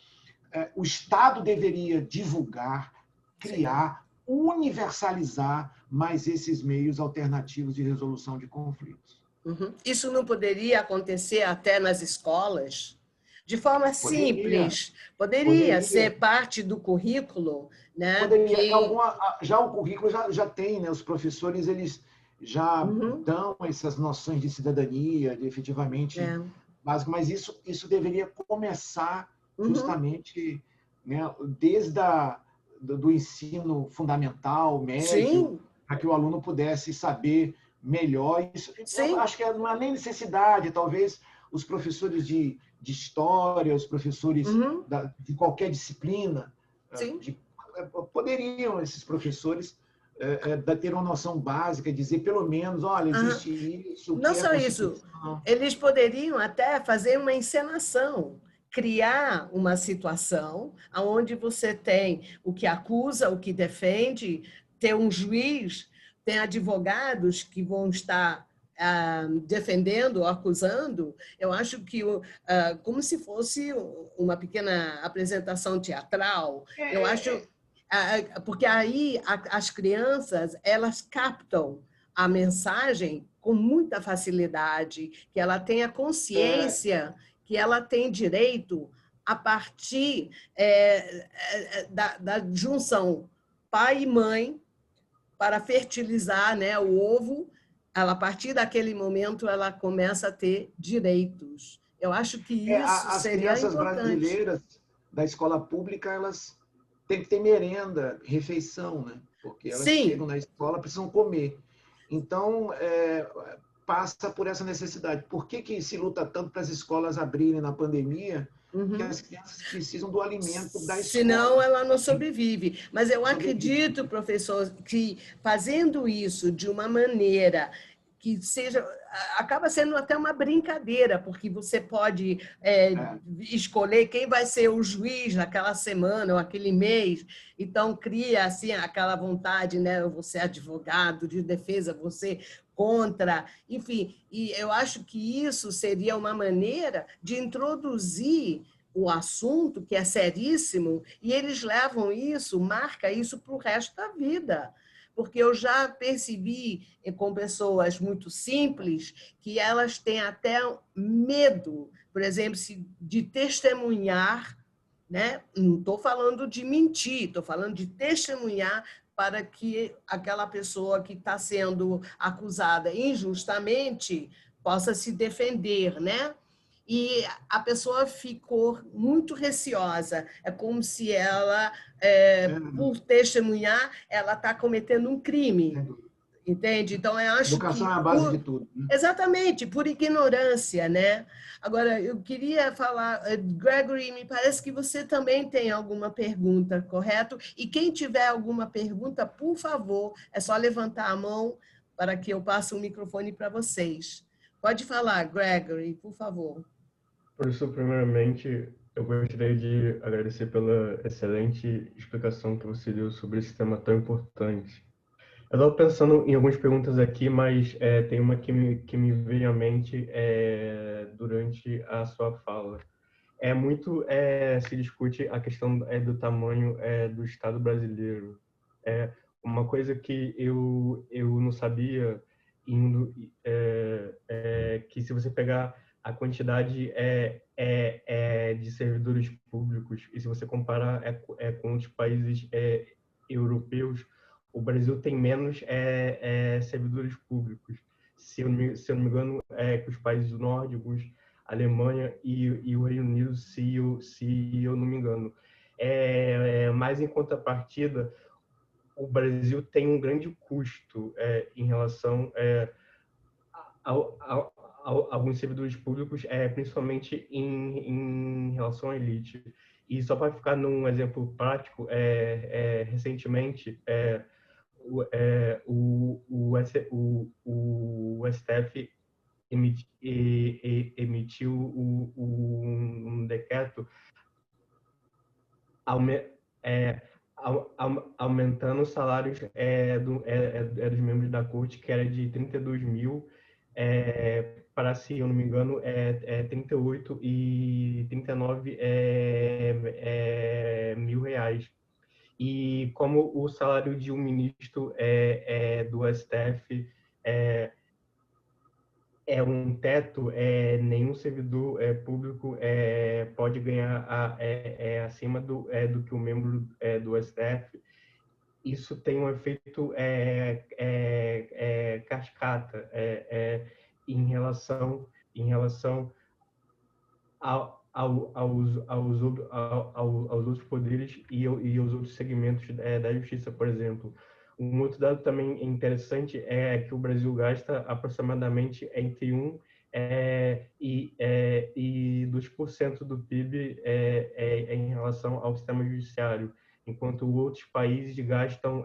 o Estado deveria divulgar, criar, universalizar mais esses meios alternativos de resolução de conflitos. Uhum. Isso não poderia acontecer até nas escolas? De forma Poderia, simples, poderia poderia, ser parte do currículo, né? poderia. Que... Já o currículo já tem, né? Os professores eles já Uhum, dão essas noções de cidadania, de efetivamente é, básico, mas isso deveria começar uhum, justamente, né, desde do ensino fundamental, médio, sim, para que o aluno pudesse saber melhor. Isso, eu sim, acho que não há nem necessidade, talvez os professores de história, os professores uhum, de qualquer disciplina, sim. de, poderiam esses professores ter uma noção básica, dizer pelo menos, olha, Aham. existe isso, o Não que é a só isso, Constituição. eles poderiam até fazer uma encenação, criar uma situação onde você tem o que acusa, o que defende, ter um juiz, tem advogados que vão estar defendendo ou acusando. Eu acho que como se fosse uma pequena apresentação teatral. Eu acho porque aí as crianças elas captam a mensagem com muita facilidade, que ela tenha É, consciência que ela tem direito a partir da junção pai e mãe para fertilizar, né, o ovo. Ela, a partir daquele momento, ela começa a ter direitos. Eu acho que isso as seria crianças importante. brasileiras da escola pública, elas têm que ter merenda, refeição, né? Porque elas chegam Sim, na escola, precisam comer. Então, passa por essa necessidade. Por que se luta tanto para as escolas abrirem na pandemia? Porque uhum. as crianças precisam do alimento da Senão escola. ela não sobrevive. Mas eu Sobrevive. acredito, professor, que fazendo isso de uma maneira que seja, acaba sendo até uma brincadeira, porque você pode É, escolher quem vai ser o juiz naquela semana ou aquele mês, então cria assim aquela vontade, né? Você advogado de defesa, você contra, enfim, e eu acho que isso seria uma maneira de introduzir o assunto, que é seríssimo, e eles levam isso, marca isso para o resto da vida. Porque eu já percebi com pessoas muito simples que elas têm até medo, por exemplo, de testemunhar, né? Não estou falando de mentir, estou falando de testemunhar para que aquela pessoa que está sendo acusada injustamente possa se defender, né? E a pessoa ficou muito receosa. É como se ela, é, por testemunhar, ela está cometendo um crime, entende? Então, eu acho educação que, é a base de tudo, né? exatamente, por ignorância, né? Agora, eu queria falar, Gregory, me parece que você também tem alguma pergunta, correto? E quem tiver alguma pergunta, por favor, é só levantar a mão para que eu passe o microfone para vocês. Pode falar, Gregory, por favor. Professor, primeiramente, eu gostaria de agradecer pela excelente explicação que você deu sobre esse tema tão importante. Eu estava pensando em algumas perguntas aqui, mas tem uma que me veio à mente durante a sua fala. Se discute a questão do tamanho do Estado brasileiro. É uma coisa que eu não sabia, indo, que se você pegar a quantidade de servidores públicos e se você comparar com outros países europeus, o Brasil tem menos servidores públicos. Se eu não me engano, que os países nórdicos, Alemanha e o Reino Unido, se eu não me engano. Mas, em contrapartida, o Brasil tem um grande custo em relação a alguns servidores públicos, principalmente em relação à elite. E só para ficar num exemplo prático, recentemente, o STF emitiu um decreto aume- é, aumentando os salários dos membros da corte, que era de 32 mil para, se eu não me engano, 38 e 39 mil reais. E como o salário de um ministro do STF é, é um teto, nenhum servidor público pode ganhar acima do que o membro do STF. Isso tem um efeito cascata em relação aos outros poderes e aos outros segmentos da justiça, por exemplo. Um outro dado também interessante é que o Brasil gasta aproximadamente entre 1 e 2% do PIB em relação ao sistema judiciário, enquanto outros países gastam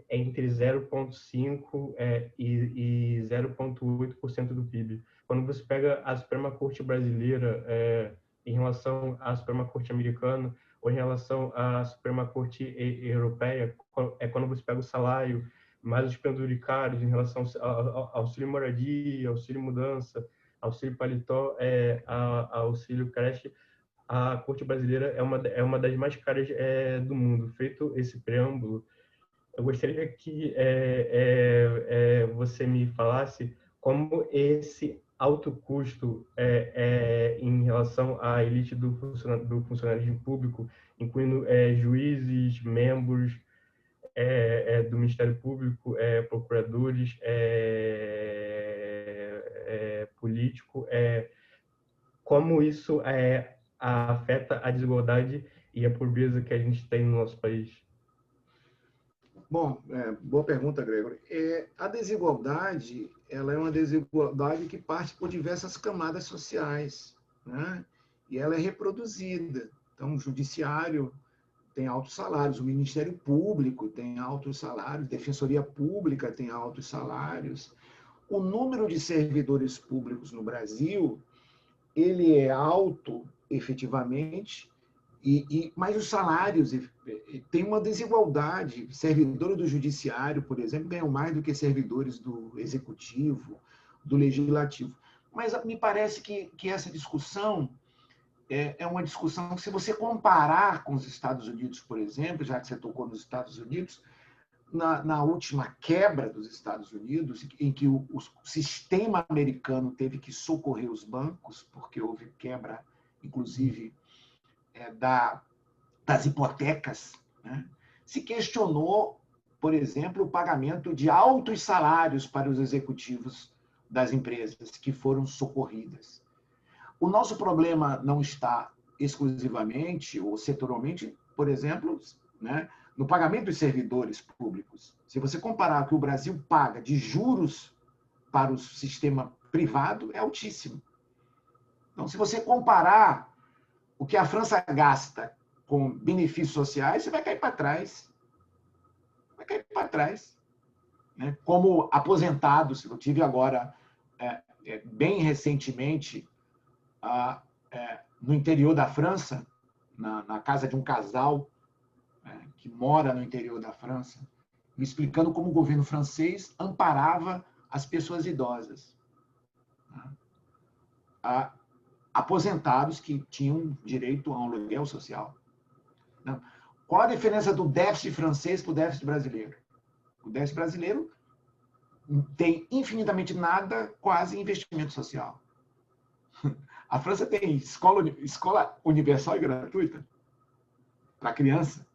entre 0,5% e 0,8% do PIB. Quando você pega a Suprema Corte brasileira em relação à Suprema Corte americana ou em relação à Suprema Corte europeia, quando você pega o salário mais os penduricários em relação ao auxílio moradia, auxílio mudança, auxílio paletó, auxílio creche, a Corte brasileira é uma das mais caras do mundo. Feito esse preâmbulo, eu gostaria que você me falasse como esse alto custo em relação à elite do funcionalismo público, incluindo juízes, membros do Ministério Público, procuradores, político, como isso afeta a desigualdade e a pobreza que a gente tem no nosso país? Bom, boa pergunta, Gregory. A desigualdade, ela é uma desigualdade que parte por diversas camadas sociais, né? E ela é reproduzida. Então, o judiciário tem altos salários, o Ministério Público tem altos salários, a Defensoria Pública tem altos salários. O número de servidores públicos no Brasil, ele é alto, efetivamente, mas os salários tem uma desigualdade. Servidores do judiciário, por exemplo, ganham mais do que servidores do executivo, do legislativo. Mas me parece que essa discussão é uma discussão que, se você comparar com os Estados Unidos, por exemplo, já que você tocou nos Estados Unidos, na última quebra dos Estados Unidos, em que o sistema americano teve que socorrer os bancos, porque houve quebra, inclusive, das hipotecas, né? Se questionou, por exemplo, o pagamento de altos salários para os executivos das empresas que foram socorridas. O nosso problema não está exclusivamente ou setorialmente, por exemplo, né, no pagamento dos servidores públicos. Se você comparar o que o Brasil paga de juros para o sistema privado, é altíssimo. Então, se você comparar o que a França gasta com benefícios sociais, você vai cair para trás. Vai cair para trás. Né? Como aposentados, eu tive agora, bem recentemente, no interior da França, na casa de um casal que mora no interior da França, me explicando como o governo francês amparava as pessoas idosas. Aposentados que tinham direito a um aluguel social. Qual a diferença do déficit francês para o déficit brasileiro? O déficit brasileiro tem infinitamente nada, quase, investimento social. A França tem escola universal e gratuita para criança,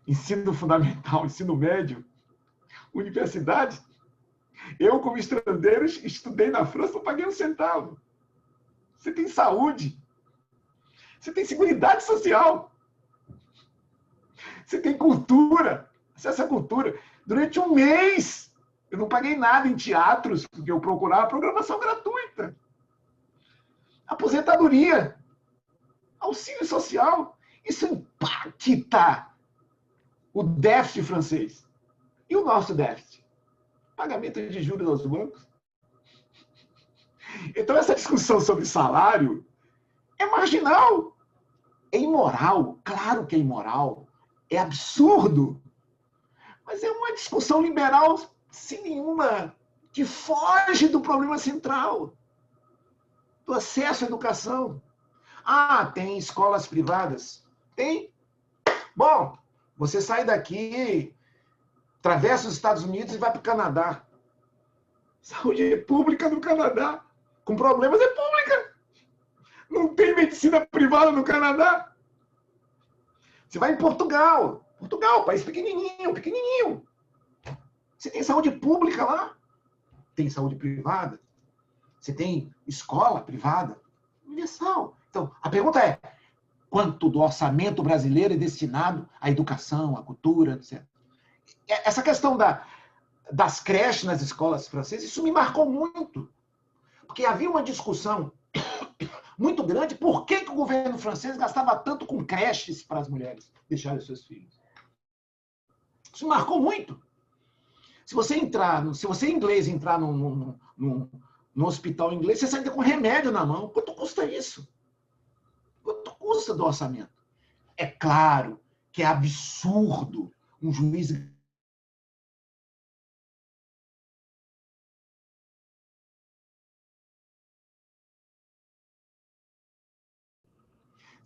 ensino fundamental, ensino médio, universidade. Eu, como estrangeiro, estudei na França, não paguei um centavo. Você tem saúde. Você tem seguridade social. Você tem cultura. Acesso à cultura. Durante um mês, eu não paguei nada em teatros, porque eu procurava programação gratuita. Aposentadoria. Auxílio social. Isso impacta o déficit francês. E o nosso déficit? Pagamento de juros aos bancos. Então, essa discussão sobre salário é marginal. É imoral. Claro que é imoral. É absurdo. Mas é uma discussão liberal sem nenhuma, que foge do problema central, do acesso à educação. Tem escolas privadas? Tem. Bom, você sai daqui, atravessa os Estados Unidos e vai para o Canadá. Saúde pública no Canadá. Com problemas é pública. Não tem medicina privada no Canadá. Você vai em Portugal. Portugal, país pequenininho, pequenininho. Você tem saúde pública lá? Tem saúde privada? Você tem escola privada? Universal. Então, a pergunta é, quanto do orçamento brasileiro é destinado à educação, à cultura, etc. Essa questão das creches nas escolas francesas, isso me marcou muito. Porque havia uma discussão muito grande por que o governo francês gastava tanto com creches para as mulheres deixarem seus filhos. Isso me marcou muito. Se você inglês entrar no hospital inglês, você sai com remédio na mão. Quanto custa isso? Quanto custa do orçamento? É claro que é absurdo um juiz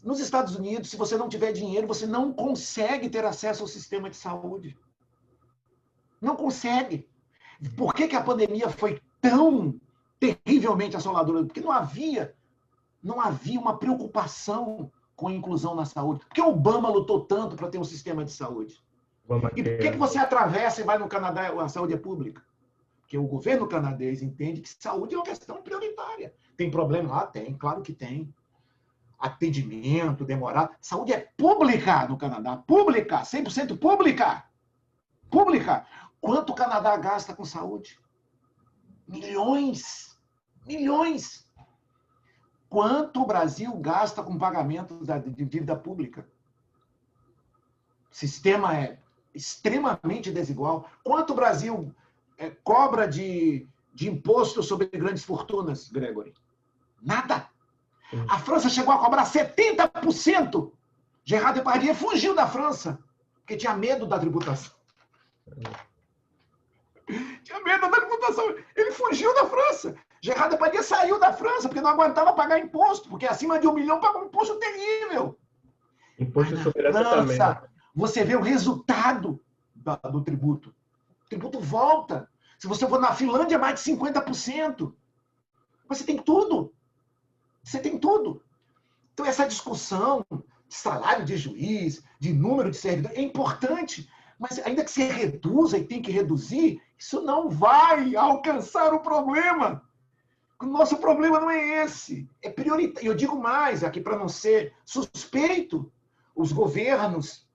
nos Estados Unidos, se você não tiver dinheiro, você não consegue ter acesso ao sistema de saúde. Não consegue. Por que a pandemia foi tão terrivelmente assoladora? Porque não havia uma preocupação com a inclusão na saúde. Por que Obama lutou tanto para ter um sistema de saúde? E por que você atravessa e vai no Canadá e a saúde é pública? Porque o governo canadense entende que saúde é uma questão prioritária. Tem problema lá? Tem, claro que tem. Atendimento demorado. Saúde é pública no Canadá. Pública, 100% pública. Pública. Quanto o Canadá gasta com saúde? Milhões. Milhões. Quanto o Brasil gasta com pagamento de dívida pública? O sistema é extremamente desigual. Quanto o Brasil cobra de imposto sobre grandes fortunas, Gregory? Nada. A França chegou a cobrar 70%. Gerard Depardieu fugiu da França, porque tinha medo da tributação. Tinha medo da tributação. Ele fugiu da França. Gerard Depardieu saiu da França, porque não aguentava pagar imposto, porque acima de 1 milhão paga um imposto terrível. Imposto sobre essa também. Você vê o resultado do tributo. O tributo volta. Se você for na Finlândia, é mais de 50%. Mas você tem tudo. Você tem tudo. Então, essa discussão de salário de juiz, de número de servidores, é importante. Mas ainda que se reduza e tem que reduzir, isso não vai alcançar o problema. O nosso problema não é esse. É prioritário. Eu digo mais, aqui para não ser suspeito, os governos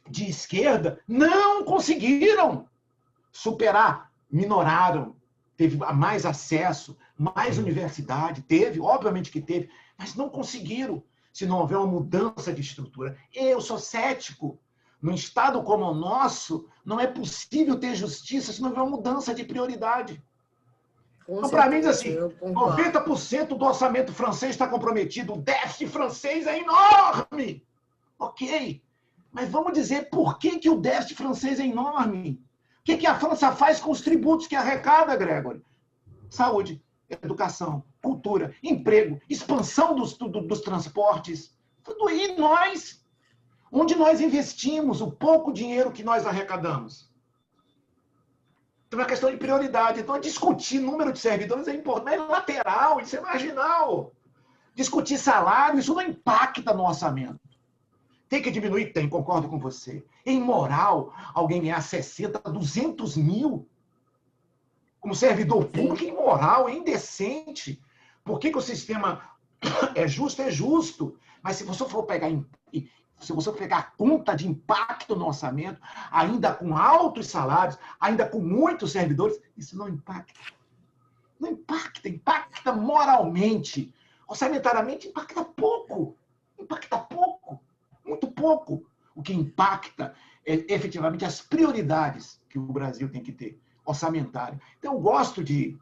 de esquerda não conseguiram superar, minoraram, teve mais acesso, mais universidade, teve, obviamente que teve, mas não conseguiram se não houver uma mudança de estrutura. Eu sou cético. Num Estado como o nosso, não é possível ter justiça se não houver uma mudança de prioridade. Então, para mim, assim, 90% do orçamento francês está comprometido. O déficit francês é enorme. Ok. Mas vamos dizer por que o déficit francês é enorme. O que a França faz com os tributos que arrecada, Gregory? Saúde, educação, cultura, emprego, expansão dos transportes. Tudo aí nós. Onde nós investimos o pouco dinheiro que nós arrecadamos? Então é uma questão de prioridade. Então, discutir número de servidores é importante, é lateral, isso é marginal. Discutir salário, isso não impacta no orçamento. Tem que diminuir? Tem, concordo com você. É imoral alguém ganhar 60, 200 mil como servidor público, é imoral, é indecente. Por que o sistema é justo? É justo. Mas se você for pegar a conta de impacto no orçamento, ainda com altos salários, ainda com muitos servidores, isso não impacta. Não impacta, impacta moralmente. Orçamentariamente, impacta pouco. Impacta pouco, muito pouco. O que impacta é efetivamente as prioridades que o Brasil tem que ter, orçamentário. Então, eu gosto de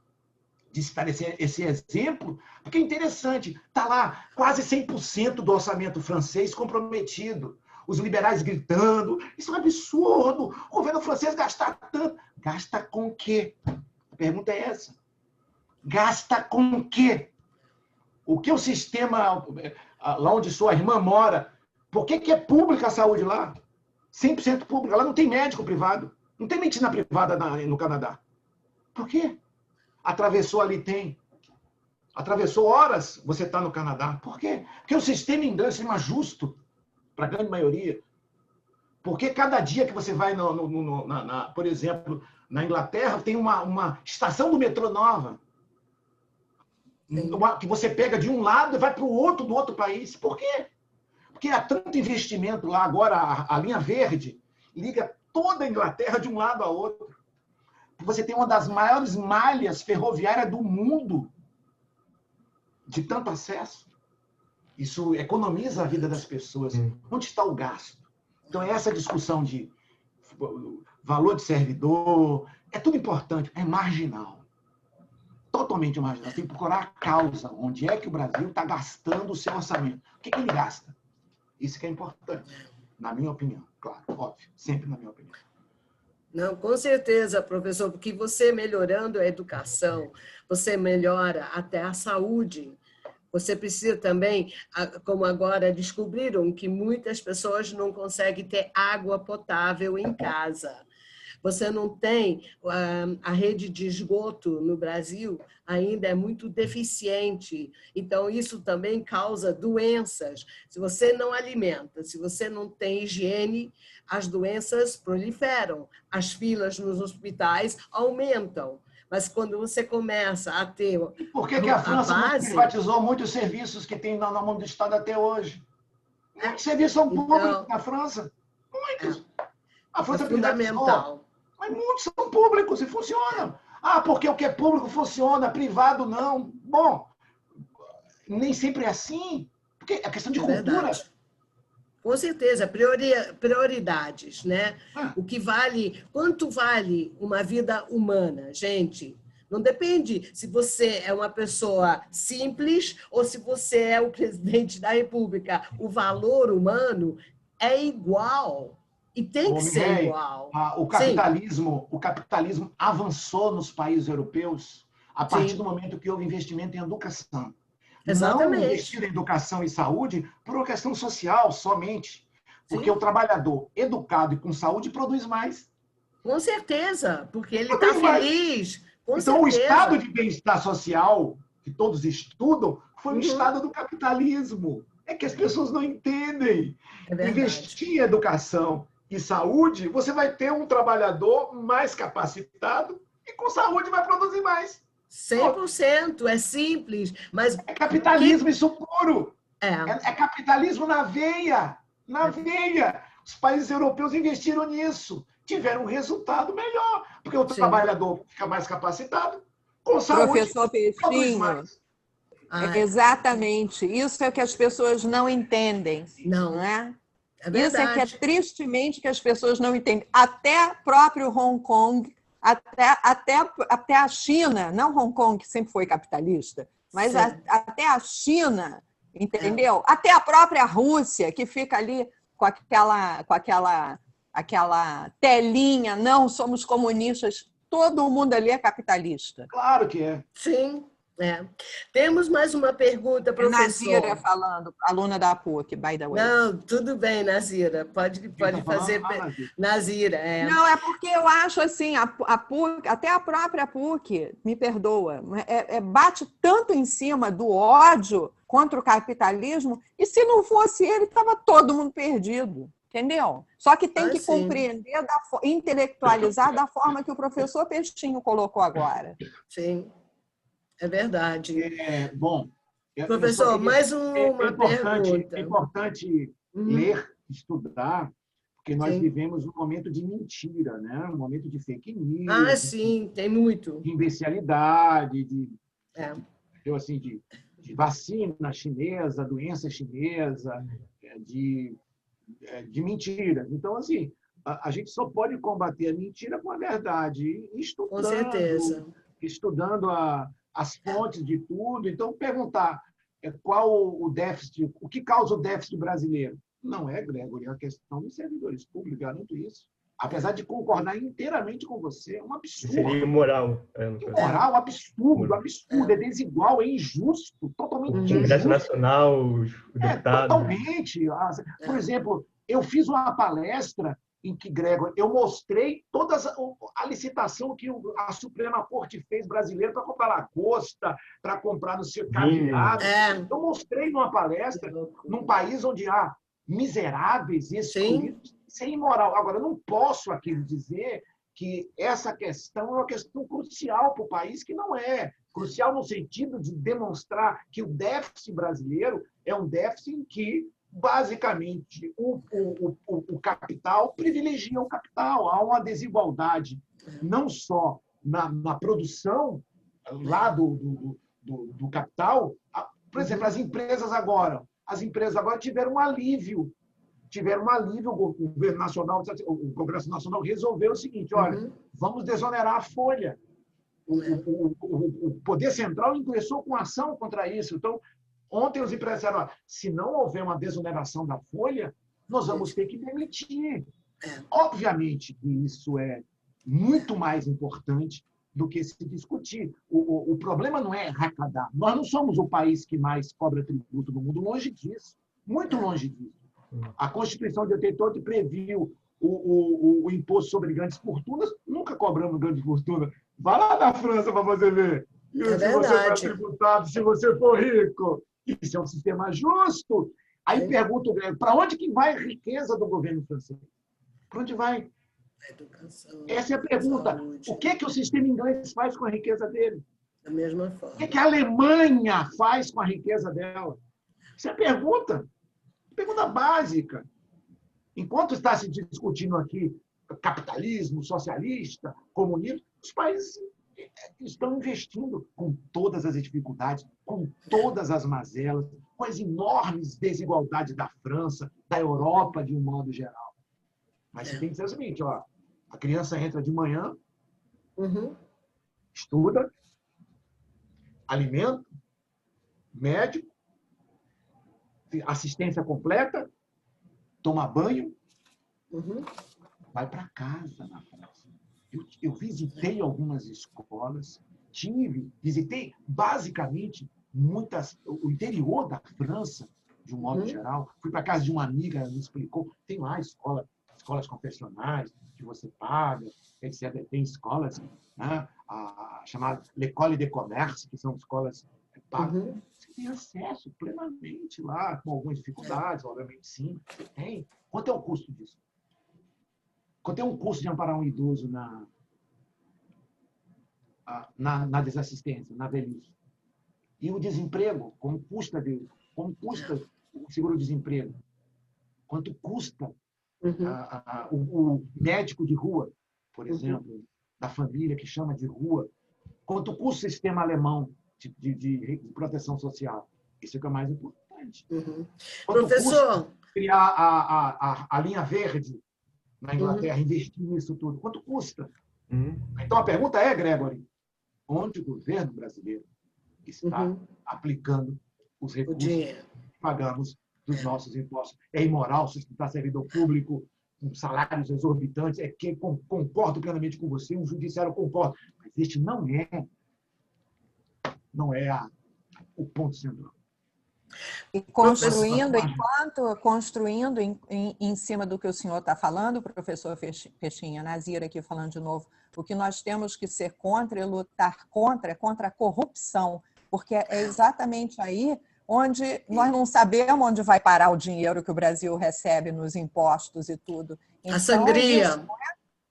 citar esse exemplo, porque é interessante. Está lá quase 100% do orçamento francês comprometido. Os liberais gritando. Isso é um absurdo. O governo francês gastar tanto. Gasta com o quê? A pergunta é essa. Gasta com o quê? O que o sistema, lá onde sua irmã mora, por que é pública a saúde lá? 100% pública. Lá não tem médico privado. Não tem medicina privada no Canadá. Por quê? Atravessou ali, tem. Atravessou horas, você está no Canadá. Por quê? Porque o sistema inglês é um sistema justo para a grande maioria. Porque cada dia que você vai, por exemplo, na Inglaterra, tem uma estação do metrô nova. Que você pega de um lado e vai para o outro do outro país. Por quê? Porque há tanto investimento lá. Agora, a linha verde liga toda a Inglaterra de um lado a outro. Você tem uma das maiores malhas ferroviárias do mundo de tanto acesso. Isso economiza a vida das pessoas. Onde está o gasto? Então, essa discussão de valor de servidor é tudo importante, é marginal. Totalmente marginal. Tem que procurar a causa. Onde é que o Brasil está gastando o seu orçamento? O que ele gasta? Isso que é importante, na minha opinião. Claro, óbvio, sempre na minha opinião. Não, com certeza, professor, porque você melhorando a educação, você melhora até a saúde. Você precisa também, como agora descobriram, que muitas pessoas não conseguem ter água potável em casa. Você não tem, a rede de esgoto no Brasil ainda é muito deficiente. Então, isso também causa doenças. Se você não alimenta, se você não tem higiene, as doenças proliferam. As filas nos hospitais aumentam. Mas quando você começa a ter e por que a França não privatizou muitos serviços que tem na mão do Estado até hoje? Muitos serviços são públicos na França. Muitos. A França fundamental. Mas muitos são públicos e funcionam. Porque o que é público funciona, privado não. Bom, nem sempre é assim. Porque é questão de cultura. Verdade. Com certeza, prioridades, né? O que vale, quanto vale uma vida humana, gente? Não depende se você é uma pessoa simples ou se você é o presidente da República. O valor humano é igual. E tem que ser igual. O capitalismo avançou nos países europeus a partir do momento que houve investimento em educação. Exatamente. Não investir em educação e saúde por uma questão social somente. Porque o trabalhador educado e com saúde produz mais. Com certeza, porque ele está feliz. Então, o estado de bem-estar social, que todos estudam, foi o estado do capitalismo. É que as pessoas não entendem. Investir em educação e saúde, você vai ter um trabalhador mais capacitado e com saúde vai produzir mais. 100%, é simples, mas... É capitalismo isso puro. É capitalismo na veia. Na veia. Os países europeus investiram nisso. Tiveram um resultado melhor. Porque o trabalhador fica mais capacitado, com saúde... Professor Peixinho, exatamente. Isso é o que as pessoas não entendem. Não é? Isso é que é tristemente que as pessoas não entendem. Até próprio Hong Kong, até a China, não Hong Kong, que sempre foi capitalista, mas até a China, entendeu? Até a própria Rússia, que fica ali com aquela telinha, não somos comunistas, todo mundo ali é capitalista. Claro que é. Sim. Temos mais uma pergunta, professor. Nazira falando, aluna da PUC, by the way. Não, tudo bem, Nazira. Pode fazer. Nazira, Não, é porque eu acho assim, a PUC, até a própria PUC, me perdoa, bate tanto em cima do ódio contra o capitalismo, e se não fosse ele, estava todo mundo perdido. Entendeu? Só que tem que compreender, intelectualizar da forma que o professor Peixinho colocou agora. Sim. É verdade. Bom, professor, mais uma pergunta. É importante ler, estudar, porque nós vivemos um momento de mentira, né? Um momento de fake news. Sim, tem muito. De imbecilidade, de vacina chinesa, doença chinesa, de mentiras. Então, assim, a gente só pode combater a mentira com a verdade, estudando, com certeza. Estudando as fontes de tudo. Então, perguntar qual o déficit, o que causa o déficit brasileiro? Não é, Gregory, é a questão dos servidores públicos, garanto isso. Apesar de concordar inteiramente com você, é um absurdo. Seria imoral. Imoral, absurdo, é desigual, é injusto, totalmente injusto. O Congresso Nacional, os deputados. Totalmente. Por exemplo, eu fiz uma palestra em que, Gregor, eu mostrei toda a licitação que a Suprema Corte fez brasileira para comprar lagosta, para comprar no seu caviar. Eu mostrei numa palestra, num país onde há miseráveis e excluídos. Isso é imoral. Agora, eu não posso aqui dizer que essa questão é uma questão crucial para o país, que não é. Crucial no sentido de demonstrar que o déficit brasileiro é um déficit em que, basicamente, o capital privilegia o capital. Há uma desigualdade, não só na produção lá do capital. Por exemplo, as empresas agora tiveram um alívio. O governo nacional, o Congresso Nacional resolveu o seguinte: olha, vamos desonerar a folha. O Poder Central ingressou com ação contra isso. Então, ontem os empresários disseram: se não houver uma desoneração da folha, nós vamos ter que demitir. Obviamente que isso é muito mais importante do que se discutir. O problema não é arrecadar. Nós não somos o país que mais cobra tributo do mundo, longe disso. Muito longe disso. A Constituição de 88 previu o imposto sobre grandes fortunas. Nunca cobramos grandes fortunas. Vai lá na França para você ver. Se você for tributado, se você for rico. Isso é um sistema justo. Aí pergunto, para onde que vai a riqueza do governo francês? Para onde vai? Educação, essa é a pergunta. Saúde. O que o sistema inglês faz com a riqueza dele? Da mesma forma. O que a Alemanha faz com a riqueza dela? Essa é a pergunta. Pergunta básica. Enquanto está se discutindo aqui capitalismo, socialista, comunismo, os países estão investindo com todas as dificuldades, com todas as mazelas, com as enormes desigualdades da França, da Europa, de um modo geral. Mas você tem que dizer o seguinte: ó, a criança entra de manhã, estuda, alimento, médico, assistência completa, toma banho, vai para casa na França. Eu visitei algumas escolas, visitei basicamente o interior da França, de um modo geral. Fui para casa de uma amiga, ela me explicou. Tem lá escolas confessionais que você paga, etc. Tem escolas, né, chamadas L'École de Commerce, que são escolas pagas. Você tem acesso plenamente lá, com algumas dificuldades, obviamente sim, você tem. Quanto é o custo disso? Quanto é um custo de amparar um idoso na desassistência, na velhice? E o desemprego, como custa o seguro-desemprego? Quanto custa o médico de rua, por exemplo, da família que chama de rua? Quanto custa o sistema alemão de proteção social? Isso é o que é mais importante. Professor, custa criar a linha verde na Inglaterra, investir nisso tudo? Quanto custa? Então, a pergunta é, Gregory, onde o governo brasileiro está aplicando os recursos que pagamos dos nossos impostos? É imoral sustentar servidor público com salários exorbitantes? É que concordo plenamente com você, um judiciário concorda, mas este não é o ponto central. E construindo em cima do que o senhor está falando, professor Peixinha, Nazira aqui falando de novo, o que nós temos que ser contra e lutar contra a corrupção, porque é exatamente aí onde nós não sabemos onde vai parar o dinheiro que o Brasil recebe nos impostos e tudo. Então, a sangria.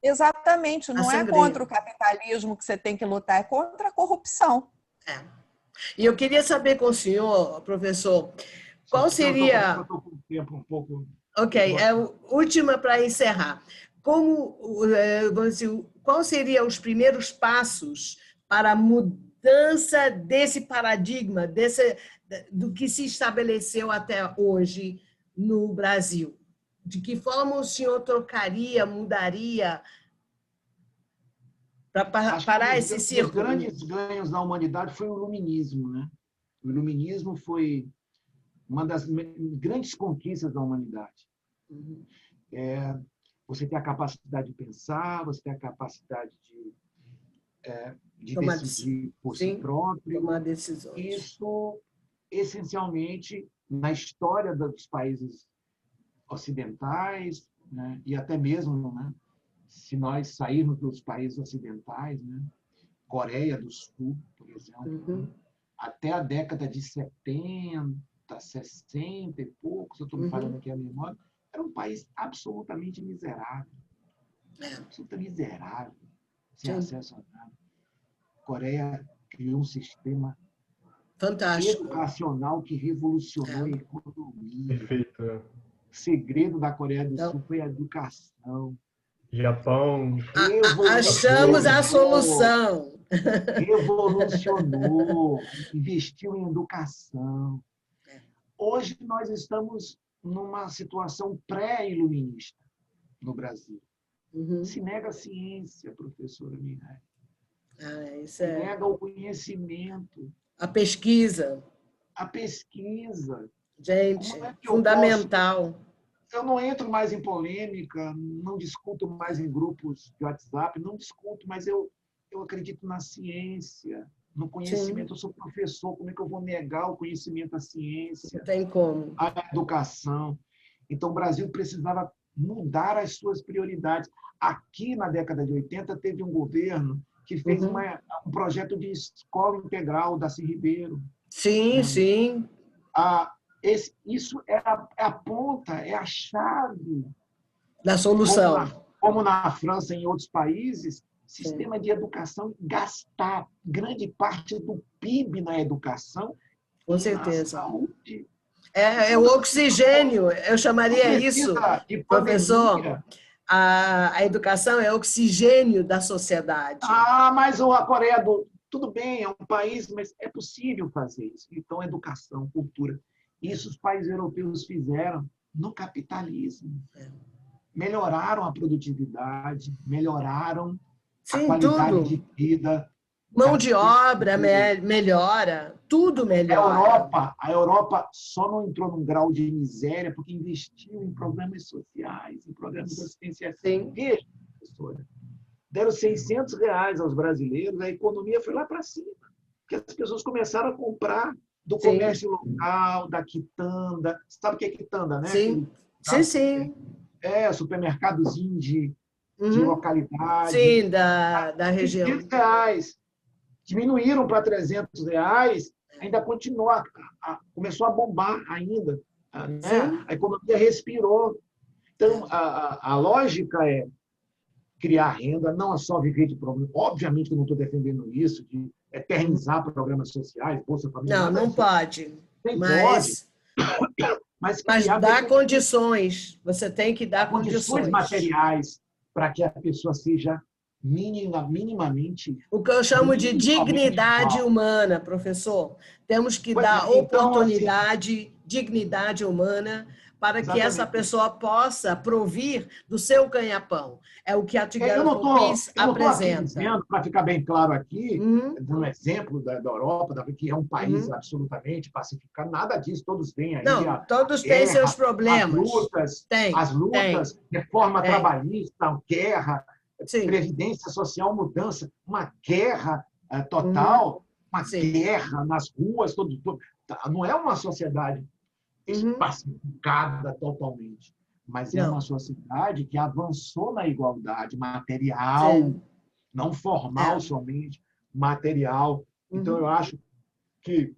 Exatamente, não é contra o capitalismo que você tem que lutar, é contra a corrupção. E eu queria saber com o senhor, professor, qual seria... Eu estou com o tempo um pouco... Ok, última para encerrar. Qual seriam os primeiros passos para a mudança desse paradigma, do que se estabeleceu até hoje no Brasil? De que forma o senhor trocaria, mudaria para parar esse círculo? Os grandes ganhos da humanidade foi o iluminismo, né? O iluminismo foi uma das grandes conquistas da humanidade. Você tem a capacidade de pensar, você tem a capacidade de decidir por si próprio. Tomar decisões. Isso, essencialmente, na história dos países ocidentais, né? E até mesmo, né, se nós sairmos dos países ocidentais, né, Coreia do Sul, por exemplo, né, até a década de 70, 60 e pouco, se eu estou me falando aqui a memória, era um país absolutamente miserável. Absolutamente miserável, sem acesso a nada. A Coreia criou um sistema fantástico, educacional que revolucionou a economia. Perfeito. O segredo da Coreia do Sul foi a educação. Japão. Achamos a solução. Revolucionou, investiu em educação. Hoje nós estamos numa situação pré-iluminista no Brasil. Se nega a ciência, professora Mihaly. Se nega o conhecimento. A pesquisa. A pesquisa. Gente, fundamental. Eu não entro mais em polêmica, não discuto mais em grupos de WhatsApp, não discuto, mas eu acredito na ciência, no conhecimento. Sim. Eu sou professor, como é que eu vou negar o conhecimento, a ciência? Não tem como. A educação. Então, o Brasil precisava mudar as suas prioridades. Aqui, na década de 80, teve um governo que fez um projeto de escola integral, Darcy Ribeiro. Sim, né? Sim. Isso é a ponta, é a chave da solução. Como na França e em outros países, sistema de educação, gastar grande parte do PIB na educação. Com certeza. Na saúde. É o oxigênio, eu chamaria isso, professor. A educação é oxigênio da sociedade. Mas a Coreia do... Tudo bem, é um país, mas é possível fazer isso. Então, educação, cultura. Isso os países europeus fizeram no capitalismo. Melhoraram a produtividade, melhoraram a qualidade de vida. Mão de obra melhora, tudo melhora. A Europa só não entrou num grau de miséria porque investiu em programas sociais, em programas assistenciais. Veja, professora, deram R$600 aos brasileiros, a economia foi lá para cima. Porque as pessoas começaram a comprar do comércio local, da quitanda. Sabe o que é quitanda, né? Sim, sim. Supermercadozinho de localidade. Sim, da região. R$500. Diminuíram para R$300, ainda continua, começou a bombar ainda. Né? A economia respirou. Então, a lógica é criar renda, não é só viver de programa. Obviamente que eu não estou defendendo isso, de eternizar programas sociais, Bolsa Família. Não pode. Mas dar condições. Você tem que dar condições materiais para que a pessoa seja minimamente... O que eu chamo de dignidade humana, professor. Temos que dar oportunidade, dignidade humana, para que essa pessoa possa provir do seu ganha-pão. É o que a Tigana Popis apresenta. Para ficar bem claro aqui, dando um exemplo da Europa, que é um país absolutamente pacificado, nada disso, todos têm aí. Não, todos têm seus problemas. As lutas, reforma trabalhista, guerra, previdência social, mudança, uma guerra total, uma guerra nas ruas, não é uma sociedade pacificada totalmente, mas é uma sociedade que avançou na igualdade material, não formal somente, material. Então, eu acho que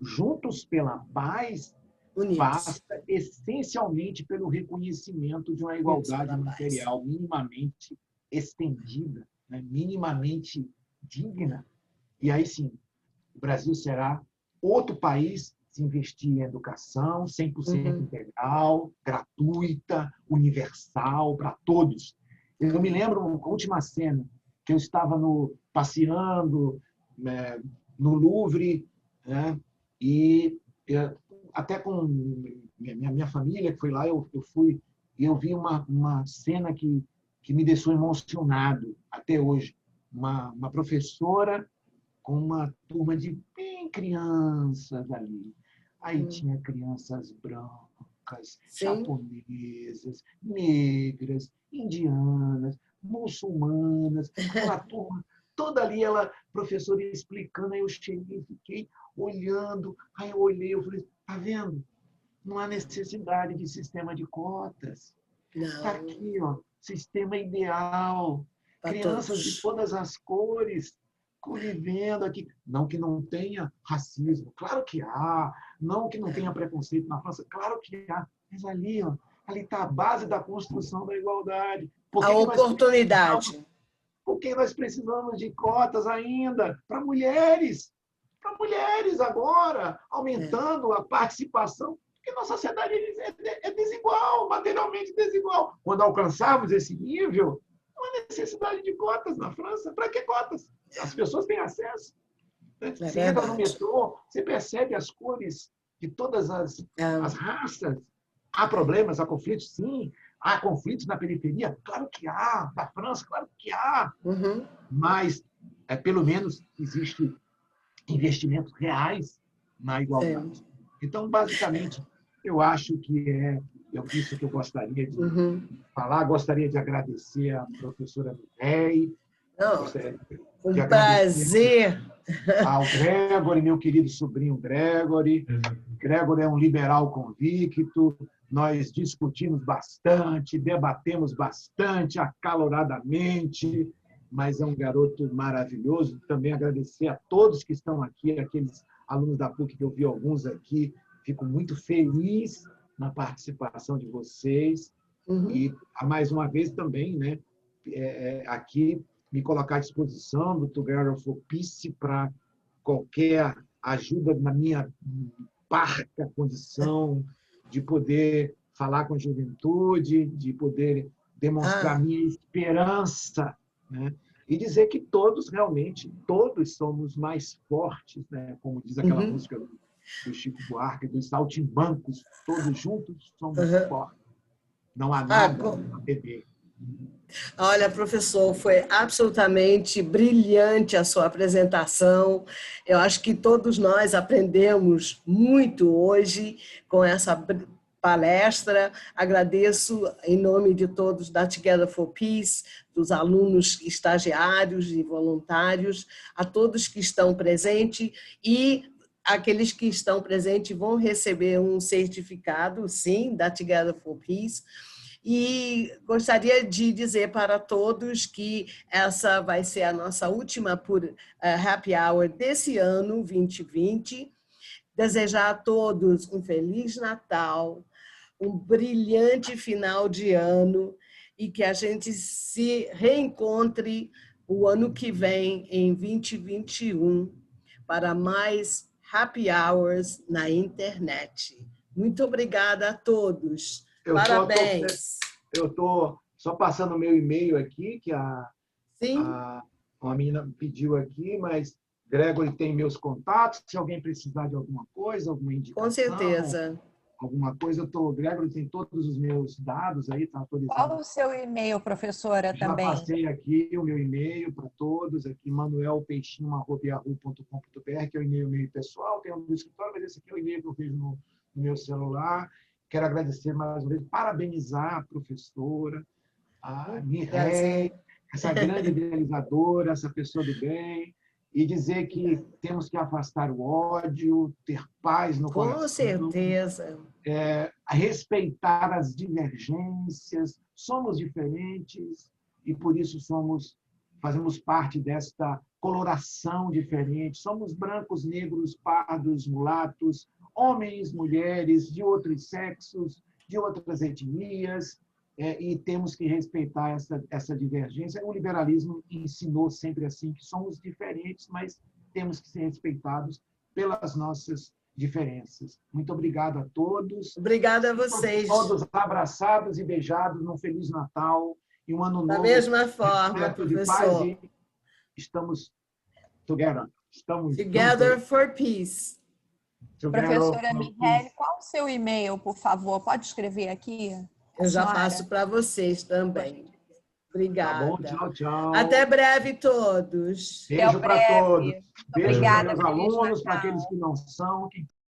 Juntos pela Paz passa essencialmente pelo reconhecimento de uma igualdade material minimamente estendida, né? Minimamente digna. E aí sim, o Brasil será outro país se investir em educação 100% integral, gratuita, universal, para todos. Eu me lembro, a última cena, que eu estava passeando no Louvre, né? E até com minha família que foi lá, eu fui e eu vi uma cena que me deixou emocionado até hoje. Uma professora com uma turma de bem crianças ali. Aí tinha crianças brancas, japonesas, negras, indianas, muçulmanas, aquela turma toda ali, ela, professora explicando, aí eu cheguei, fiquei olhando, aí eu olhei, eu falei, tá vendo? Não há necessidade de sistema de cotas. Está Não, aqui, ó, sistema ideal. para Crianças todos. de todas as cores convivendo aqui. Não que não tenha racismo, claro que há. Não que não tenha preconceito na França, claro que há. Mas ali, ó, ali está a base da construção da igualdade. A oportunidade. Por que nós precisamos de cotas ainda para mulheres? Para mulheres agora, aumentando a participação, porque nossa sociedade é desigual, materialmente desigual. Quando alcançarmos esse nível, não há necessidade de cotas na França. Para que cotas? As pessoas têm acesso. Né? Você entra no metrô, você percebe as cores de todas as raças. Há problemas, há conflitos, sim. Há conflitos na periferia? Claro que há. Da França, claro que há. Uhum. Mas, pelo menos, existem investimentos reais na igualdade. Então, basicamente, eu acho que é isso que eu gostaria de falar. Gostaria de agradecer à professora Mireille. Um prazer. Ao Gregory, meu querido sobrinho Gregory. Gregory é um liberal convicto. Nós discutimos bastante, debatemos bastante, acaloradamente, mas é um garoto maravilhoso. Também agradecer a todos que estão aqui, aqueles alunos da PUC, que eu vi alguns aqui. Fico muito feliz na participação de vocês. E, mais uma vez, também, né, aqui, me colocar à disposição do Together for Peace para qualquer ajuda na minha parca condição de poder falar com a juventude, de poder demonstrar minha esperança, né? E dizer que todos, realmente, todos somos mais fortes, né? Como diz aquela música do Chico Buarque, dos saltimbancos, todos juntos somos fortes. Não há nada a temer. Olha, professor, foi absolutamente brilhante a sua apresentação. Eu acho que todos nós aprendemos muito hoje com essa palestra. Agradeço em nome de todos da Together for Peace, dos alunos estagiários e voluntários, a todos que estão presentes e aqueles que estão presentes vão receber um certificado, sim, da Together for Peace. E gostaria de dizer para todos que essa vai ser a nossa última Happy Hour desse ano, 2020. Desejar a todos um Feliz Natal, um brilhante final de ano e que a gente se reencontre o ano que vem, em 2021, para mais Happy Hours na internet. Muito obrigada a todos. Parabéns. Eu estou só passando o meu e-mail aqui, que uma menina pediu aqui, mas Gregory tem meus contatos. Se alguém precisar de alguma coisa, alguma indicação. Com certeza. Alguma coisa, Gregory tem todos os meus dados aí, está atualizado. Qual o seu e-mail, professora, também? Já passei aqui o meu e-mail para todos, aqui manuelpeixinho@yahoo.com.br, que é o e-mail pessoal, tem um do escritório, mas esse aqui é o e-mail que eu vejo no meu celular. Quero agradecer mais uma vez, parabenizar a professora, a Mireille, essa grande idealizadora, essa pessoa do bem, e dizer que temos que afastar o ódio, ter paz no coração. Com certeza. Respeitar as divergências, somos diferentes e por isso fazemos parte desta coloração diferente. Somos brancos, negros, pardos, mulatos, homens, mulheres, de outros sexos, de outras etnias, e temos que respeitar essa divergência. O liberalismo ensinou sempre assim, que somos diferentes, mas temos que ser respeitados pelas nossas diferenças. Muito obrigado a todos. Obrigada a vocês. Todos abraçados e beijados num Feliz Natal e um ano novo. Da mesma forma, professor. Estamos together. Together for Peace. Professora Mireille, qual o seu e-mail, por favor? Pode escrever aqui? Eu já passo para vocês também. Obrigada. Tá bom, tchau, tchau. Até breve, todos. Beijo para todos. Beijo para meus alunos, para aqueles que não são.